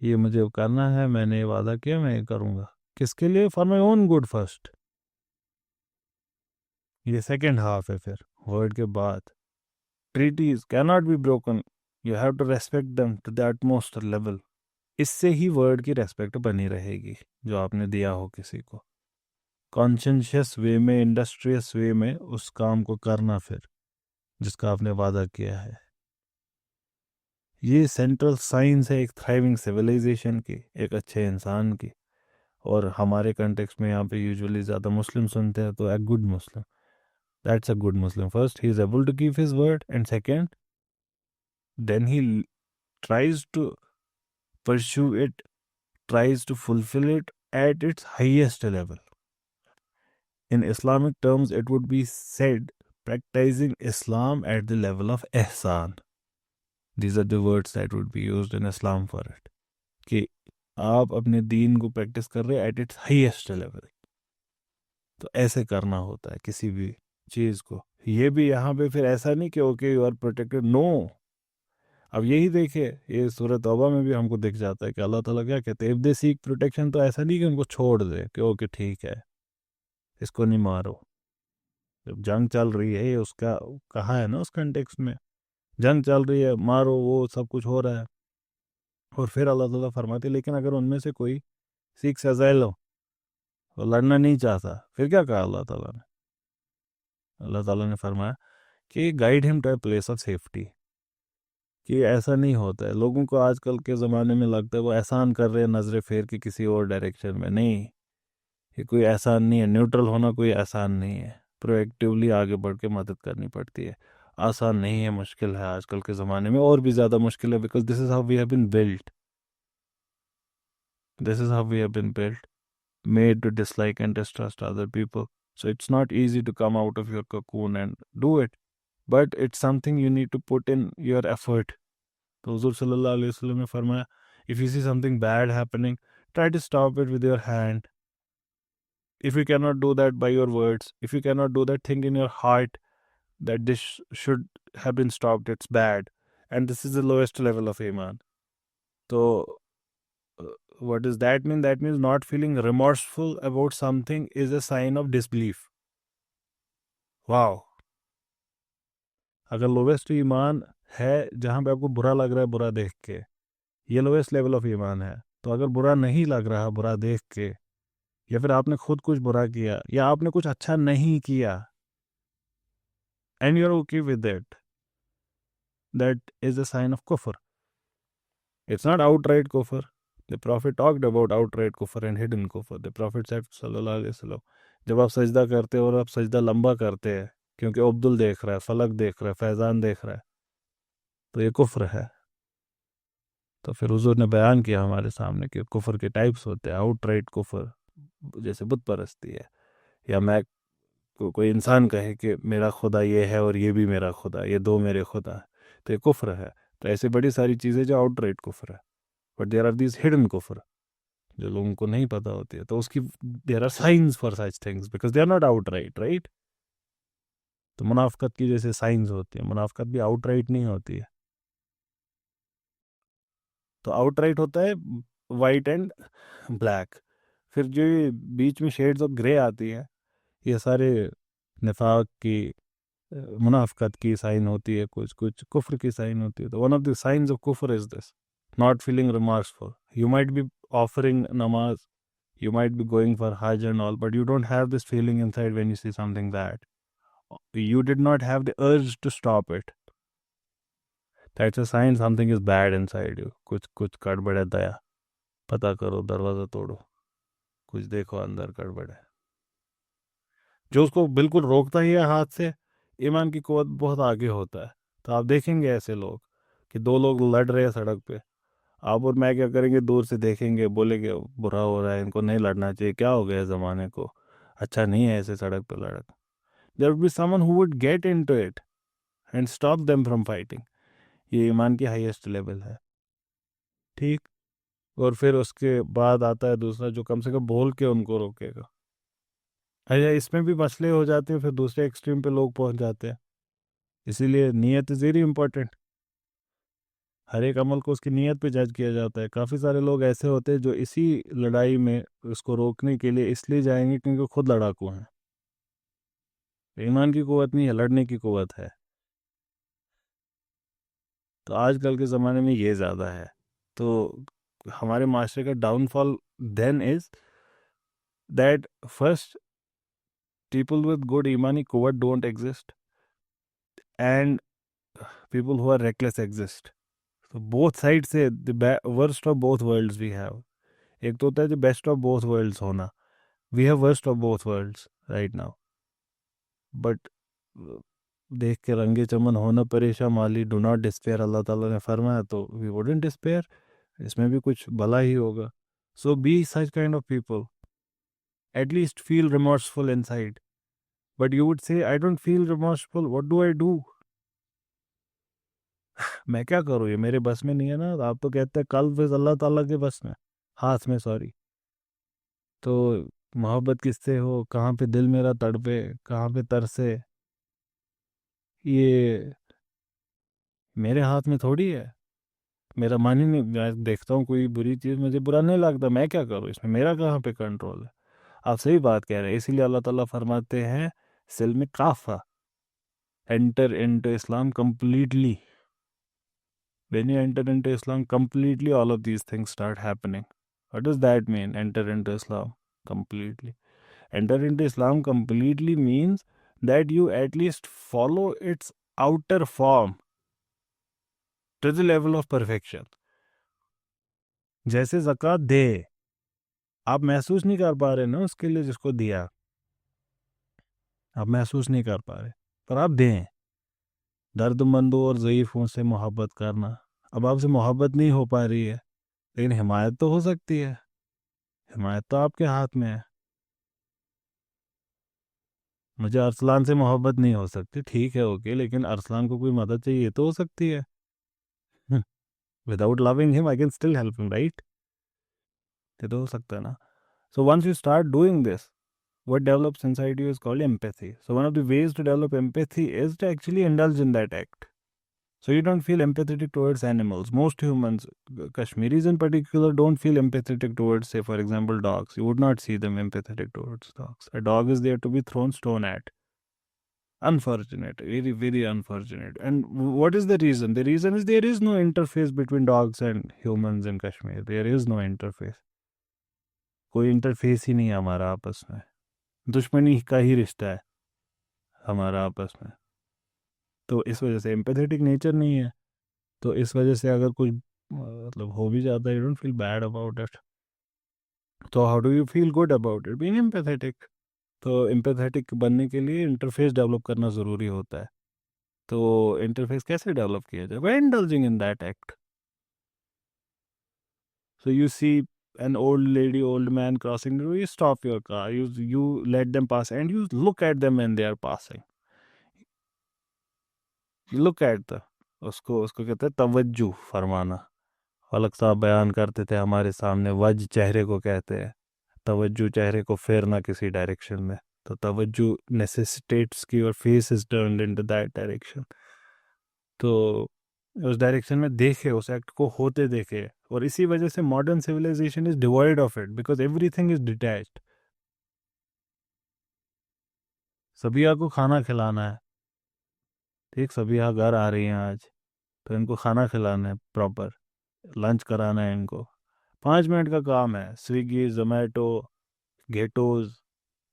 ये मुझे करना है, मैंने ये वादा किया, मैं ये करूँगा। किसके लिए? For my own good first. ये सेकेंड हाफ है फिर वर्ड के बाद। Treaties cannot be broken, you have to respect them to the utmost level. इससे ही वर्ड की रेस्पेक्ट बनी रहेगी जो आपने दिया हो किसी को। कॉन्शियस वे में, इंडस्ट्रियस वे में उस काम को करना फिर जिसका आपने वादा किया है। ये सेंट्रल साइंस है एक थ्राइविंग सिविलाइजेशन की, एक अच्छे इंसान की। और हमारे कंटेक्स्ट में यहाँ पे यूजुअली ज़्यादा मुस्लिम सुनते हैं, तो a good Muslim, that's a good Muslim. First he is able to keep his word, and second then he tries to pursue it, tries to fulfill it at its highest level. In Islamic terms, it would be said practicing Islam at the level of ihsan. These are the words that would be used in Islam for it. कि आप अपने दीन को practice कर रहे हैं at its highest level. तो ऐसे करना होता है किसी भी चीज़ को। ये भी यहाँ पे फिर ऐसा नहीं कि okay you are protected, no. अब यही देखिए, ये सूरत तौबा में भी हमको दिख जाता है कि अल्लाह ताला क्या कहते हैं, इफ दे सीक प्रोटेक्शन, तो ऐसा नहीं कि उनको छोड़ दे कि ओके ठीक है इसको नहीं मारो। जब जंग चल रही है, ये उसका कहा है ना उस कंटेक्स्ट में, जंग चल रही है, मारो, वो सब कुछ हो रहा है। और फिर अल्लाह ताला फरमाते लेकिन अगर उनमें से कोई सीख सजाए लो, वो लड़ना नहीं चाहता, फिर क्या कहा अल्लाह ताला ने? अल्लाह ताला ने फरमाया कि guide him to a place of safety. कि ऐसा नहीं होता है, लोगों को आजकल के ज़माने में लगता है वो एहसान कर रहे हैं नज़रें फेर के किसी और डायरेक्शन में। नहीं, ये कोई एहसान नहीं है, न्यूट्रल होना कोई एहसान नहीं है। प्रोएक्टिवली आगे बढ़ के मदद करनी पड़ती है। आसान नहीं है, मुश्किल है आजकल के ज़माने में, और भी ज़्यादा मुश्किल है, because this is how we have been built, this is how we have been built, made to dislike and distrust other people. So it's not easy to come out of your cocoon and do it, but it's something you need to put in your effort. तो हुजूर सल्लल्लाहु अलैहि वसल्लम ने फरमाया, if you see something bad happening, try to stop it with your hand. If you cannot do that by your words, if you cannot do that, think in your heart that this should have been stopped, it's bad. And this is the lowest level of iman. So what does that mean? That means not feeling remorseful about something is a sign of disbelief. Wow. अगर lowest ईमान है जहाँ पे आपको बुरा लग रहा है बुरा देख के, ये लोवेस्ट लेवल ऑफ ईमान है। तो अगर बुरा नहीं लग रहा बुरा देख के, या फिर आपने खुद कुछ बुरा किया, या आपने कुछ अच्छा नहीं किया, and you are okay with it, that is a sign of कुफर। इट्स नॉट आउटराइट कुफर। The prophet talked about outright कुफर एंड हिडन कुफर। द प्रॉफिट सेड सल्लल्लाहु अलैहि वसल्लम, जब आप सजदा करते हो और आप सजदा लंबा करते हैं क्योंकि अब्दुल देख रहा है, फलक देख रहा है, फैज़ान देख रहा है, तो ये कुफ्र है। तो फिर हुजूर ने बयान किया हमारे सामने कि कुफर के टाइप्स होते हैं। आउटराइट कुफर जैसे बुत परस्ती है, या मैं कोई इंसान कहे कि मेरा खुदा ये है और ये भी मेरा खुदा, ये दो मेरे खुदा है, तो ये कुफ्र है। तो ऐसे बड़ी सारी चीज़ें जो आउटराइट कुफ्र है, but there are these hidden कुफ्र जो लोगों को नहीं पता होती है। तो उसकी there are signs for such things because they are not outright, right. तो मुनाफकत की जैसे साइंस होती है, मुनाफकत भी आउटराइट नहीं होती है। तो आउटराइट होता है वाइट एंड ब्लैक। फिर जो ये बीच में शेड्स ऑफ ग्रे आती है, ये सारे निफाक की, मुनाफकत की साइन होती है, कुछ कुछ कुफ्र की साइन होती है। तो one of the signs of कुफ्र is this, not feeling remorseful. You might be offering नमाज, you might be going for hajj and all, but you don't have this feeling inside when you see something bad. You did not have the urge to stop it. That's a sign something is bad inside you. कुछ कुछ गड़बड़ है दया, पता करो, दरवाज़ा तोड़ो, कुछ देखो अंदर गड़बड़ है। जो उसको बिल्कुल रोकता ही है हाथ से, ईमान की कुव्वत बहुत आगे होता है। तो आप देखेंगे ऐसे लोग कि दो लोग लड़ रहे हैं सड़क पे, आप और मैं क्या करेंगे, दूर से देखेंगे, बोलेंगे बुरा हो रहा है, इनको नहीं लड़ना चाहिए, क्या हो गया ज़माने को, अच्छा नहीं है ऐसे सड़क पे लड़क। There would be someone who would get into it and stop them from fighting. ये ईमान की हाईएस्ट लेवल है, ठीक। और फिर उसके बाद आता है दूसरा जो कम से कम बोल के उनको रोकेगा। अच्छा, इसमें भी मसले हो जाते हैं, फिर दूसरे एक्सट्रीम पे लोग पहुंच जाते हैं। इसीलिए नीयत इज़ वेरी इंपॉर्टेंट। हर एक अमल को उसकी नीयत पे जज किया जाता है। काफ़ी सारे लोग ऐसे होते हैं जो इसी लड़ाई में उसको रोकने के लिए इसलिए जाएंगे क्योंकि वो खुद लड़ाकू हैं। ईमान की कुव्वत नहीं है, लड़ने की कुव्वत है। तो आजकल के ज़माने में ये ज़्यादा है। तो हमारे माशरे का downfall then is that first people with good imani kuwat don't exist and people who are reckless exist. So both sides से the worst of both worlds we have. एक तो होता है जो बेस्ट ऑफ बोथ वर्ल्ड्स होना, we have worst of both worlds right now. But देख के रंगे चमन होना परेशान माली, डू नॉट डिस्पेयर, अल्लाह ताला ने फरमाया, तो वी वुडंट डिस्पेयर, इसमें भी कुछ भला ही होगा। So be such kind of people, at least feel remorseful inside. But you would say I don't feel remorseful, what do I do? मैं क्या करूँ, ये मेरे बस में नहीं है ना। आप तो कहते हैं कल्ब इज़ अल्लाह ताला के बस में, हाथ में, सॉरी। तो मोहब्बत किससे हो, कहाँ पे दिल मेरा तड़पे, कहाँ पे तरसे, ये मेरे हाथ में थोड़ी है। मेरा मन ही नहीं, मैं देखता हूँ कोई बुरी चीज़, मुझे बुरा नहीं लगता, मैं क्या करूँ इसमें, मेरा कहाँ पे कंट्रोल है। आप सही बात कह रहे हैं, इसीलिए अल्लाह ताला फरमाते हैं सिल्म काफ़ा, enter into Islam completely. When you enter into Islam completely, all of these things start happening. What does that mean, enter into Islam completely? Enter into Islam completely means that you at least follow its outer form to the level of perfection. जैसे ज़कात दे, आप महसूस नहीं कर पा रहे ना उसके लिए जिसको दिया, आप महसूस नहीं कर पा रहे, पर आप दें। दर्दमंदों और ज़ईफ़ों से मोहब्बत करना, अब आपसे मोहब्बत नहीं हो पा रही है, लेकिन हिमायत तो हो सकती है। हिमायत तो आपके हाथ में है। मुझे अरसलान से मोहब्बत नहीं हो सकती, ठीक है, ओके, लेकिन अरसलान को कोई मदद चाहिए तो हो सकती है। Without loving him I can still help him, right? ये तो हो सकता है ना। So once you start doing this, what develops inside you is called empathy. So one of the ways to develop empathy is to actually indulge in that act. So you don't feel empathetic towards animals. Most humans, Kashmiris in particular, don't feel empathetic towards, say, for example, dogs. You would not see them empathetic towards dogs. A dog is there to be thrown stone at. Unfortunate, very, very unfortunate. And what is the reason? The reason is there is no interface between dogs and humans in Kashmir. There is no interface. कोई interface ही नहीं है हमारा आपस में, दुश्मनी का ही रिश्ता है हमारा आपस में। तो इस वजह से एम्पैथेटिक नेचर नहीं है। तो इस वजह से अगर कुछ मतलब हो भी जाता है, you don't feel bad about it. तो how do you feel good about it? Being empathetic. तो एम्पैथेटिक बनने के लिए इंटरफेस डेवलप करना ज़रूरी होता है। तो इंटरफेस कैसे डेवलप किया जाए? By indulging in that act. So you see an old lady, old man crossing the road, you stop your car, you let them pass, and you look at them when they are passing. You look at the, उसको उसको कहते हैं तवज्जो फरमाना। फलक साहब बयान करते थे हमारे सामने, वज चेहरे को कहते हैं, तवज्जो चेहरे को फेरना किसी डायरेक्शन में। तो तवज्जो नेसेसिटेट्स की your face is turned into that direction. तो उस डायरेक्शन में देखे, उस एक्ट को होते देखे। और इसी वजह से modern civilisation is devoid of it, because everything is detached. सबिया को खाना खिलाना है, ठीक, सबिया घर आ रही हैं आज, तो इनको खाना खिलाना है, प्रॉपर लंच कराना है इनको। 5 मिनट का काम है, स्विगी, जोमेटो, गेटोज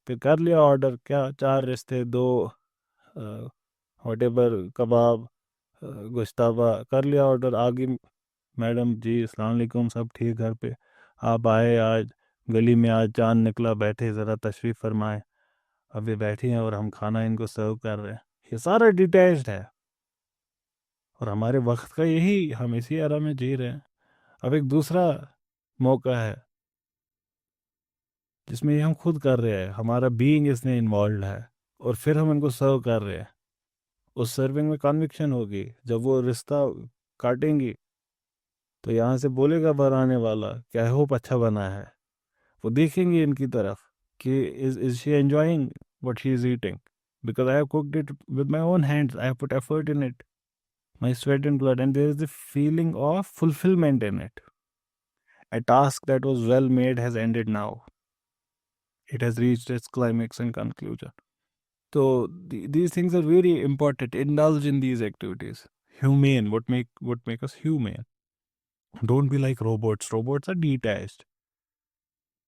पे कर लिया ऑर्डर, क्या 4 रिश्ते, 2 वटेवर कबाब, गोश्ताबा, कर लिया ऑर्डर, आ गई मैडम जी, अस्सलाम वालेकुम, सब ठीक घर पे? आप आए आज, गली में आज चांद निकला, बैठे ज़रा तशरीफ़ फरमाए। अभी बैठी हैं और हम खाना इनको सर्व कर रहे हैं। ये सारा डिटैच्ड है। और हमारे वक्त का यही, हम इसी एरा में जी रहे हैं। अब एक दूसरा मौका है जिसमें ये हम खुद कर रहे हैं, हमारा बीइंग इसमें इन्वॉल्व है, और फिर हम इनको सर्व कर रहे हैं। उस सर्विंग में कन्विक्शन होगी, जब वो रिश्ता काटेंगी तो यहाँ से बोलेगा बनाने वाला कि आई होप अच्छा बना है। वो देखेंगे इनकी तरफ कि is she enjoying what she is eating, because I have cooked it with my own hands, I have put effort in it. my sweat and blood, and there is a feeling of fulfillment in it. A task that was well made has ended now. It has reached its climax and conclusion. So these things are very important. Indulge in these activities. Humane. What make us humane? Don't be like robots. Robots are detached.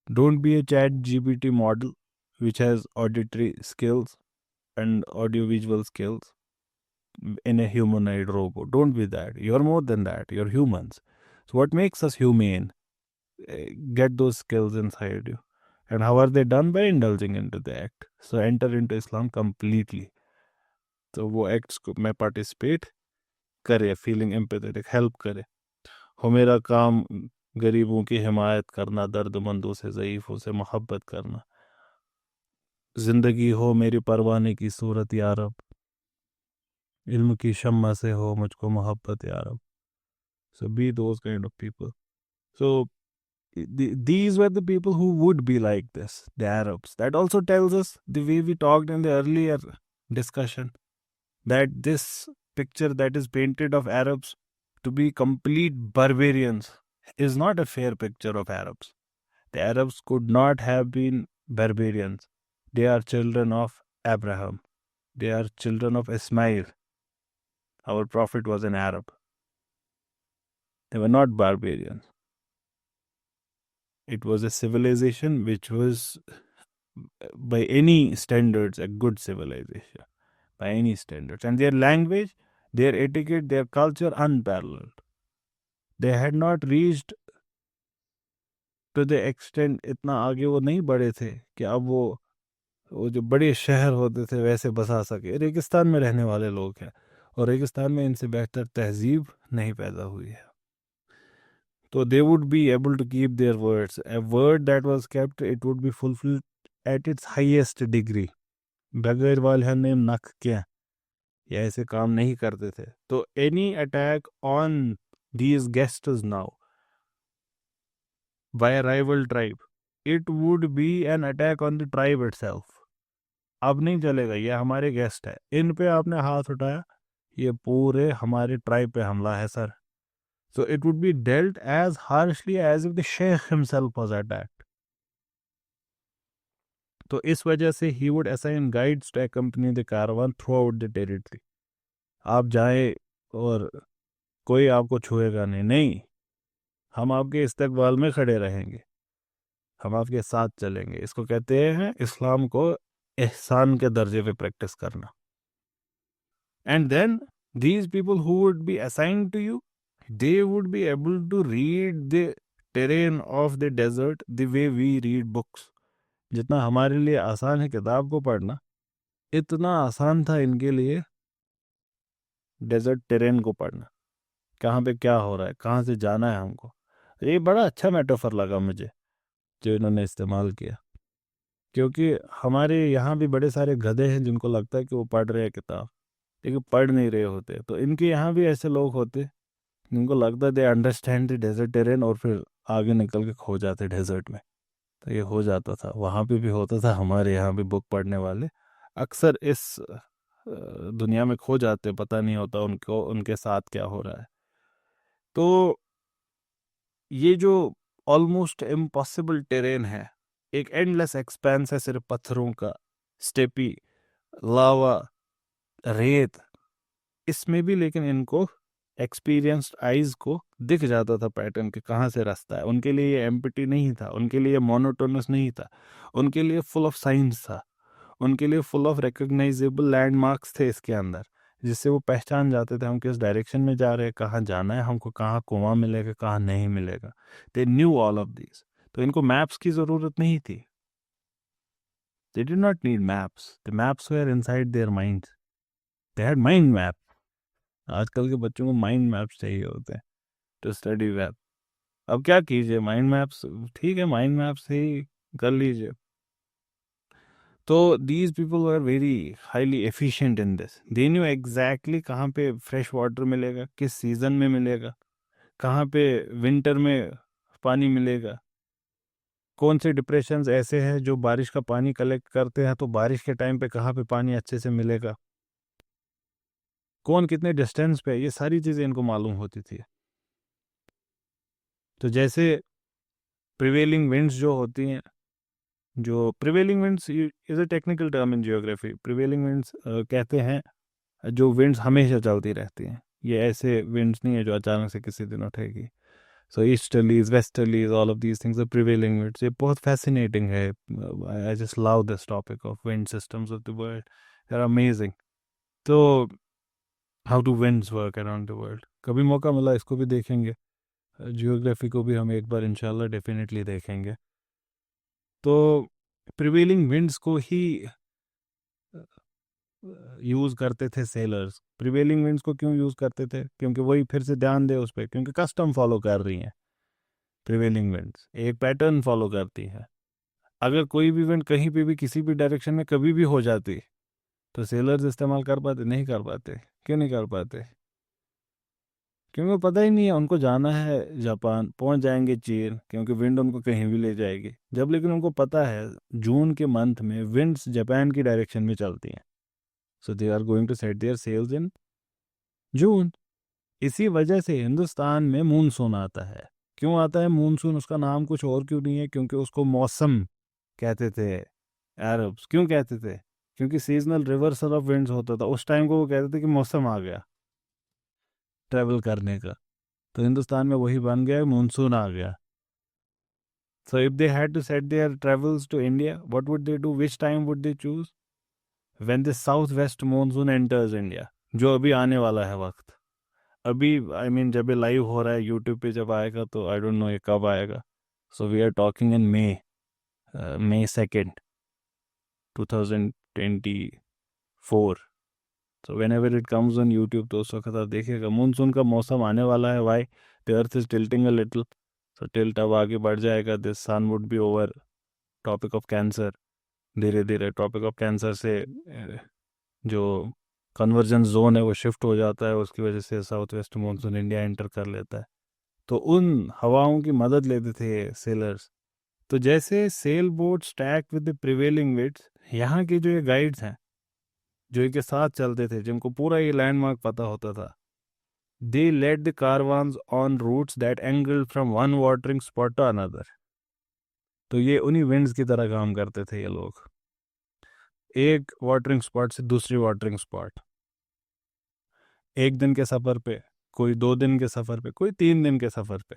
Don't be a chat GPT model which has auditory skills and audiovisual skills in a humanoid robot. Don't be that. You're more than that. You're humans. So what makes us humane? Get those skills inside you. And how are they done? By indulging into the act. So enter into Islam completely. तो वो acts को मैं participate करे, feeling empathetic, help करे। हो मेरा काम गरीबों की हिमायत करना, दर्दमंदों से, ज़ईफ़ों से मोहब्बत करना। ज़िंदगी हो मेरी परवाने की सूरत या रब, इल्म की शम्मा से हो मुझको मोहब्बत या रब। So be those kind of people. So these were the people who would be like this, the Arabs. That also tells us, the way we talked in the earlier discussion, that this picture that is painted of Arabs to be complete barbarians is not a fair picture of Arabs. The Arabs could not have been barbarians. They are children of Abraham. They are children of Ismail. Our prophet was an Arab. They were not barbarians. It was a civilization which was, by any standards, a good civilization. By any standards. And their language, their etiquette, their culture, unparalleled. They had not reached to the extent, इतना आगे वो नहीं बढ़े थे कि अब वो जो बड़े शहर होते थे वैसे बसा सके। रेगिस्तान में रहने वाले लोग हैं, और रेगिस्तान में इनसे बेहतर तहजीब नहीं पैदा हुई है। तो they would be able to keep their words. A word that was kept, it would be fulfilled at its highest degree. बगैर वाले ने नख क्या, या ऐसे काम नहीं करते थे। तो any attack on these guests now by a rival tribe, it would be an attack on the tribe itself. अब नहीं चलेगा, ये हमारे गेस्ट है, इन पे आपने हाथ उठाया, ये पूरे हमारे ट्राइब पे हमला है sir. So it would be dealt as harshly as if the sheikh himself was attacked. तो इस वजह से he would assign guides to accompany the caravan throughout the territory. आप जाए और कोई आपको छुएगा नहीं, नहीं, हम आपके इस्तकबाल में खड़े रहेंगे, हम आपके साथ चलेंगे। इसको कहते हैं इस्लाम को एहसान के दर्जे पे प्रैक्टिस करना। And then these people who would be assigned to you, they would be able to read the terrain of the desert the way we read books. जितना हमारे लिए आसान है किताब को पढ़ना, इतना आसान था इनके लिए डेजर्ट टेरेन को पढ़ना। कहाँ पे क्या हो रहा है, कहाँ से जाना है हमको। ये बड़ा अच्छा मेटाफर लगा मुझे जो इन्होंने इस्तेमाल किया, क्योंकि हमारे यहाँ भी बड़े सारे गधे हैं जिनको लगता है कि वो पढ़ रहे हैं किताब, लेकिन पढ़ नहीं रहे होते। तो इनके यहाँ भी ऐसे लोग होते जिनको लगता है they understand the desert terrain, और फिर आगे निकल के खो जाते डेजर्ट में। तो ये हो जाता था, वहाँ पे भी होता था, हमारे यहाँ भी बुक पढ़ने वाले अक्सर इस दुनिया में खो जाते, पता नहीं होता उनको उनके साथ क्या हो रहा है। तो ये जो ऑलमोस्ट इम्पॉसिबल टेरेन है, एक एंडलेस एक्सपेंस है सिर्फ पत्थरों का, स्टेपी, लावा, रेत, इसमें भी लेकिन इनको एक्सपीरियंस्ड आइज को दिख जाता था पैटर्न के कहाँ से रास्ता है। उनके लिए ये एम्प्टी नहीं था, उनके लिए मोनोटोनस नहीं था, उनके लिए फुल ऑफ साइंस था, उनके लिए फुल ऑफ रिकग्नाइजेबल लैंडमार्क्स थे इसके अंदर, जिससे वो पहचान जाते थे हम किस डायरेक्शन में जा रहे हैं, कहाँ जाना है हमको, कहाँ कुआं मिलेगा, कहाँ नहीं मिलेगा। They knew all of this. तो इनको मैप्स की ज़रूरत नहीं थी। They did not need maps, the maps were inside their minds, they had mind map. आजकल के बच्चों को माइंड मैप्स चाहिए होते हैं टू स्टडी वेब। अब क्या कीजिए, माइंड मैप्स ठीक है, माइंड मैप्स ही कर लीजिए। तो these people were very highly efficient in this. They knew exactly कहाँ पे फ्रेश वाटर मिलेगा, किस सीजन में मिलेगा, कहाँ पे विंटर में पानी मिलेगा, कौन से डिप्रेशंस ऐसे हैं जो बारिश का पानी कलेक्ट करते हैं, तो बारिश के टाइम पे कहाँ पे पानी अच्छे से मिलेगा। कौन कितने डिस्टेंस पे है, ये सारी चीज़ें इनको मालूम होती थी। तो जैसे प्रिवेलिंग विंड्स जो होती हैं, जो prevailing winds is a technical term in geography. Prevailing winds कहते हैं जो विंड्स हमेशा चलती रहती हैं। ये ऐसे विंड्स नहीं है जो अचानक से किसी दिन उठेगी। So easterlies, westerlies, all of these things are prevailing winds. ये बहुत फैसिनेटिंग है। I just love this topic of wind systems of the world, they are amazing. तो how do winds work around the world, कभी मौका मिला इसको भी देखेंगे। जियोग्राफी को भी हम एक बार इंशाल्लाह डेफिनेटली देखेंगे। तो प्रिवेलिंग विंड्स को ही यूज़ करते थे सेलर्स। प्रिवेलिंग विंड्स को क्यों यूज़ करते थे? क्योंकि वही फिर से ध्यान दे उस पर, क्योंकि कस्टम फॉलो कर रही हैं। प्रिवेलिंग विंड्स एक पैटर्न फॉलो करती है। अगर कोई भी विंड कहीं पे भी किसी भी डायरेक्शन में कभी भी हो जाती तो सेलर्स इस्तेमाल कर पाते? नहीं कर पाते। क्यों नहीं कर पाते? क्योंकि पता ही नहीं है उनको जाना है जापान, पहुंच जाएंगे चीन, क्योंकि विंड उनको कहीं भी ले जाएगी। जब लेकिन उनको पता है जून के मंथ में विंड्स जापान की डायरेक्शन में चलती हैं, so they are going to set their sails in June. इसी वजह से हिंदुस्तान में मूनसून आता है। क्यों आता है मूनसून? उसका नाम कुछ और क्यों नहीं है, क्योंकि उसको मौसम कहते थे अरब्स। क्यों कहते थे? क्योंकि सीजनल रिवर्सल ऑफ विंड्स होता था उस टाइम को, वो कहते थे कि मौसम आ गया ट्रैवल करने का। तो हिंदुस्तान में वही बन गया, मानसून आ गया। So if they had to set their travels to India, what would they do? Which time would they choose? When the south west monsoon enters India, जो अभी आने वाला है वक्त। अभी आई मीन जब ये लाइव हो रहा है यूट्यूब पे, जब आएगा तो आई डोंट नो ये कब आएगा। So we are talking in May 2nd 2024। So whenever it comes on YouTube तो उस वक्त आप देखिएगा मानसून का मौसम आने वाला है। Why? The earth is tilting a little, so tilt अब आगे बढ़ जाएगा। This sun would be over tropic of cancer. धीरे धीरे टॉपिक ऑफ कैंसर से जो कन्वर्जन जोन है वो शिफ्ट हो जाता है, उसकी वजह से south west monsoon India enter कर लेता है। तो उन हवाओं की मदद लेते थे सेलर्स। तो जैसे sail boat stack with the prevailing winds, यहाँ के जो ये गाइड्स हैं जो इनके साथ चलते थे, जिनको पूरा ये लैंडमार्क पता होता था, they led the caravans on routes that angle from one watering spot to another. तो ये उन्हीं विंड्स की तरह काम करते थे ये लोग। एक वाटरिंग स्पॉट से दूसरी वाटरिंग स्पॉट, एक दिन के सफ़र पे, कोई 2 दिन के सफ़र पे, कोई 3 दिन के सफ़र पे।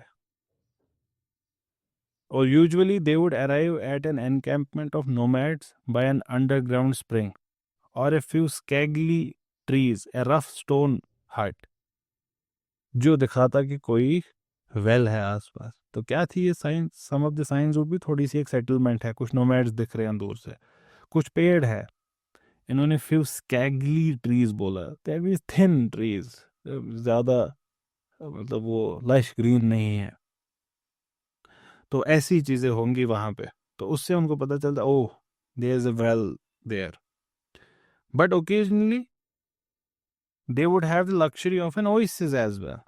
और usually they would arrive at an encampment of nomads by an underground spring और a few scraggly trees, a rough stone hut, जो दिखाता कि कोई वेल है आसपास। तो क्या थी ये science? Some of the science would भी थोड़ी सी एक सेटलमेंट है, कुछ नोमैड्स दिख रहे हैं दूर से, कुछ पेड़ है। इन्होंने फ्यू स्कैगली ट्रीज बोला, दैट मींस थिन ट्रीज, ज़्यादा मतलब वो लश ग्रीन नहीं है। तो ऐसी चीज़ें होंगी वहाँ पे, तो उससे उनको पता चलता oh there is a well there. But occasionally they would have the luxury of an oasis as well,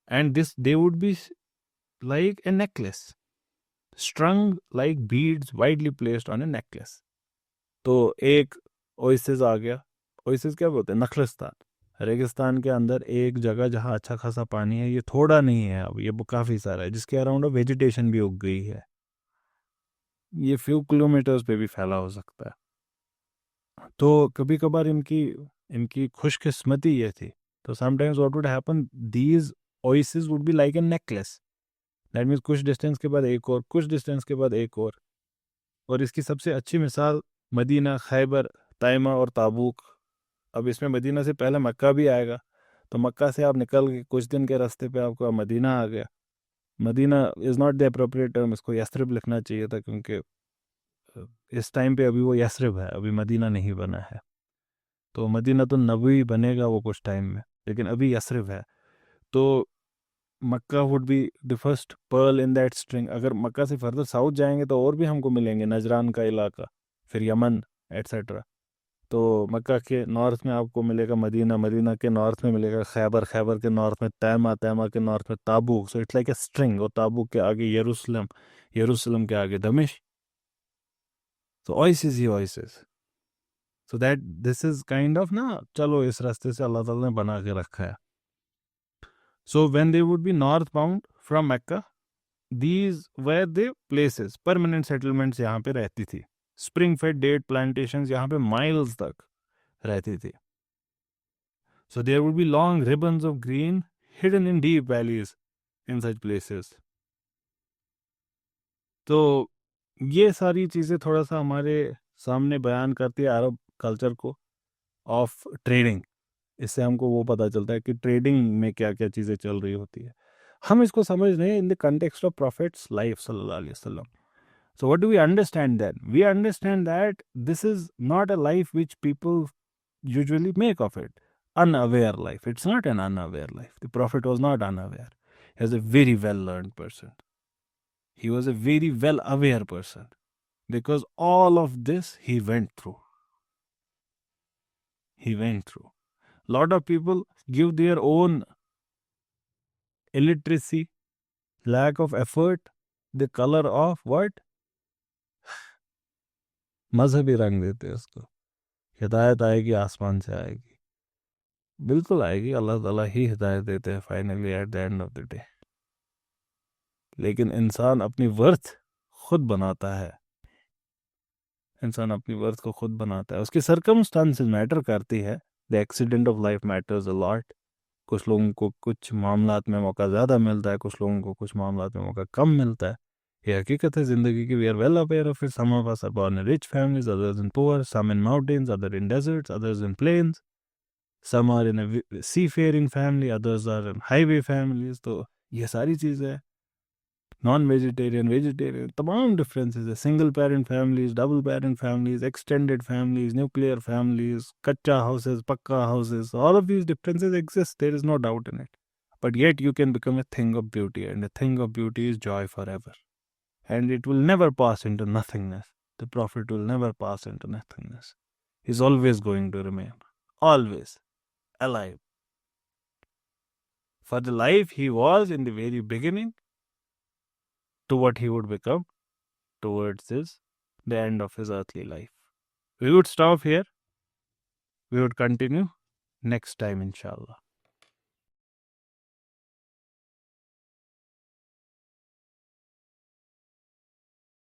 and this they would be like a necklace, strung like beads widely placed on a necklace। तो एक oasis आ गया। Oasis क्या बोलते हैं? नखलिस्तान। रेगिस्तान के अंदर एक जगह जहाँ अच्छा खासा पानी है, ये थोड़ा नहीं है, अब ये काफ़ी सारा है, जिसके अराउंड वेजिटेशन भी उग गई है। ये फ्यू किलोमीटर्स पे भी फैला हो सकता है। तो कभी कभार इनकी इनकी खुशकिस्मती ये थी। तो sometimes what would happen, these oasis would be like a necklace. That means कुछ डिस्टेंस के बाद एक और, कुछ डिस्टेंस के बाद एक और इसकी सबसे अच्छी मिसाल मदीना, खैबर, ताइमा और ताबूक। अब इसमें मदीना से पहले मक्का भी आएगा। तो मक्का से आप निकल के कुछ दिन के रास्ते पे आपको मदीना आ गया। Medina is not the appropriate term, इसको यस्रिब लिखना चाहिए था, क्योंकि इस टाइम पे अभी वो यस्रिब है, अभी मदीना नहीं बना है। तो मदीना तो नबी बनेगा वो कुछ टाइम में, लेकिन अभी यस्रिब है। तो Mecca would be the first pearl in that string. अगर मक्का से फर्दर साउथ जाएंगे तो और भी हमको मिलेंगे, नजरान का इलाका, फिर यमन एट्सेट्रा। तो मक्का के नॉर्थ में आपको मिलेगा मदीना, मदीना के नॉर्थ में मिलेगा खैबर, खैबर के नॉर्थ में तैमा, तैमा के नॉर्थ में Tabuk. So it's like a string. और ताबूक के आगे यरूशलेम, यरूशलेम के आगे दमिश्क। तो oasis he oasis. So that this is kind of ना, चलो इस रास्ते से अल्लाह ताला ने बना के रखा है. So when they would be northbound from Mecca, these were the places, permanent settlements यहाँ पे रहती थी. Spring fed date plantations यहाँ पे miles तक रहती थी. So there would be long ribbons of green hidden in deep valleys in such places. तो ये सारी चीज़ें थोड़ा सा हमारे सामने बयान करती है अरब कल्चर को ऑफ ट्रेडिंग. इससे हमको वो पता चलता है कि ट्रेडिंग में क्या क्या चीज़ें चल रही होती है. हम इसको समझ रहे हैं in the context of profits life सल्लल्लाहु अलैहि वसल्लम. So what do we understand then? We understand that this is not a life which people usually make of it. Unaware life. It's not an unaware life. The Prophet was not unaware. He was a very well learned person. He was a very well aware person. Because all of this he went through. He went through. Lot of people give their own illiteracy, lack of effort, the color of what? मजहबी रंग देते हैं उसको. हिदायत आएगी आसमान से आएगी. बिल्कुल आएगी. अल्लाह ताला ही हिदायत देते हैं finally at the end of the day. लेकिन इंसान अपनी वर्थ खुद बनाता है. इंसान अपनी वर्थ को खुद बनाता है. उसकी सर्कमस्टांसेस मैटर करती है. The accident of life matters a lot. कुछ लोगों को कुछ मामलात में मौका ज़्यादा मिलता है, कुछ लोगों को कुछ मामलात में मौका कम मिलता है. ये हकीकत है ज़िंदगी की. We are well aware of it. Some of us are born in rich families, others in poor, some in mountains, other in deserts, others in plains. Some are in a seafaring family, others are in highway families. तो ये सारी चीज़ें, non vegetarian, vegetarian, तमाम differences है. Single parent families, double parent families, extended families, nuclear families, kachcha houses, pucca houses. All of these differences exist. There is no doubt in it. But yet you can become a thing of beauty, and a thing of beauty is joy forever. And it will never pass into nothingness. The Prophet will never pass into nothingness. He's always going to remain, always alive. For the life he was in the very beginning, to what he would become towards the end of his earthly life. We would stop here. We would continue next time, inshallah.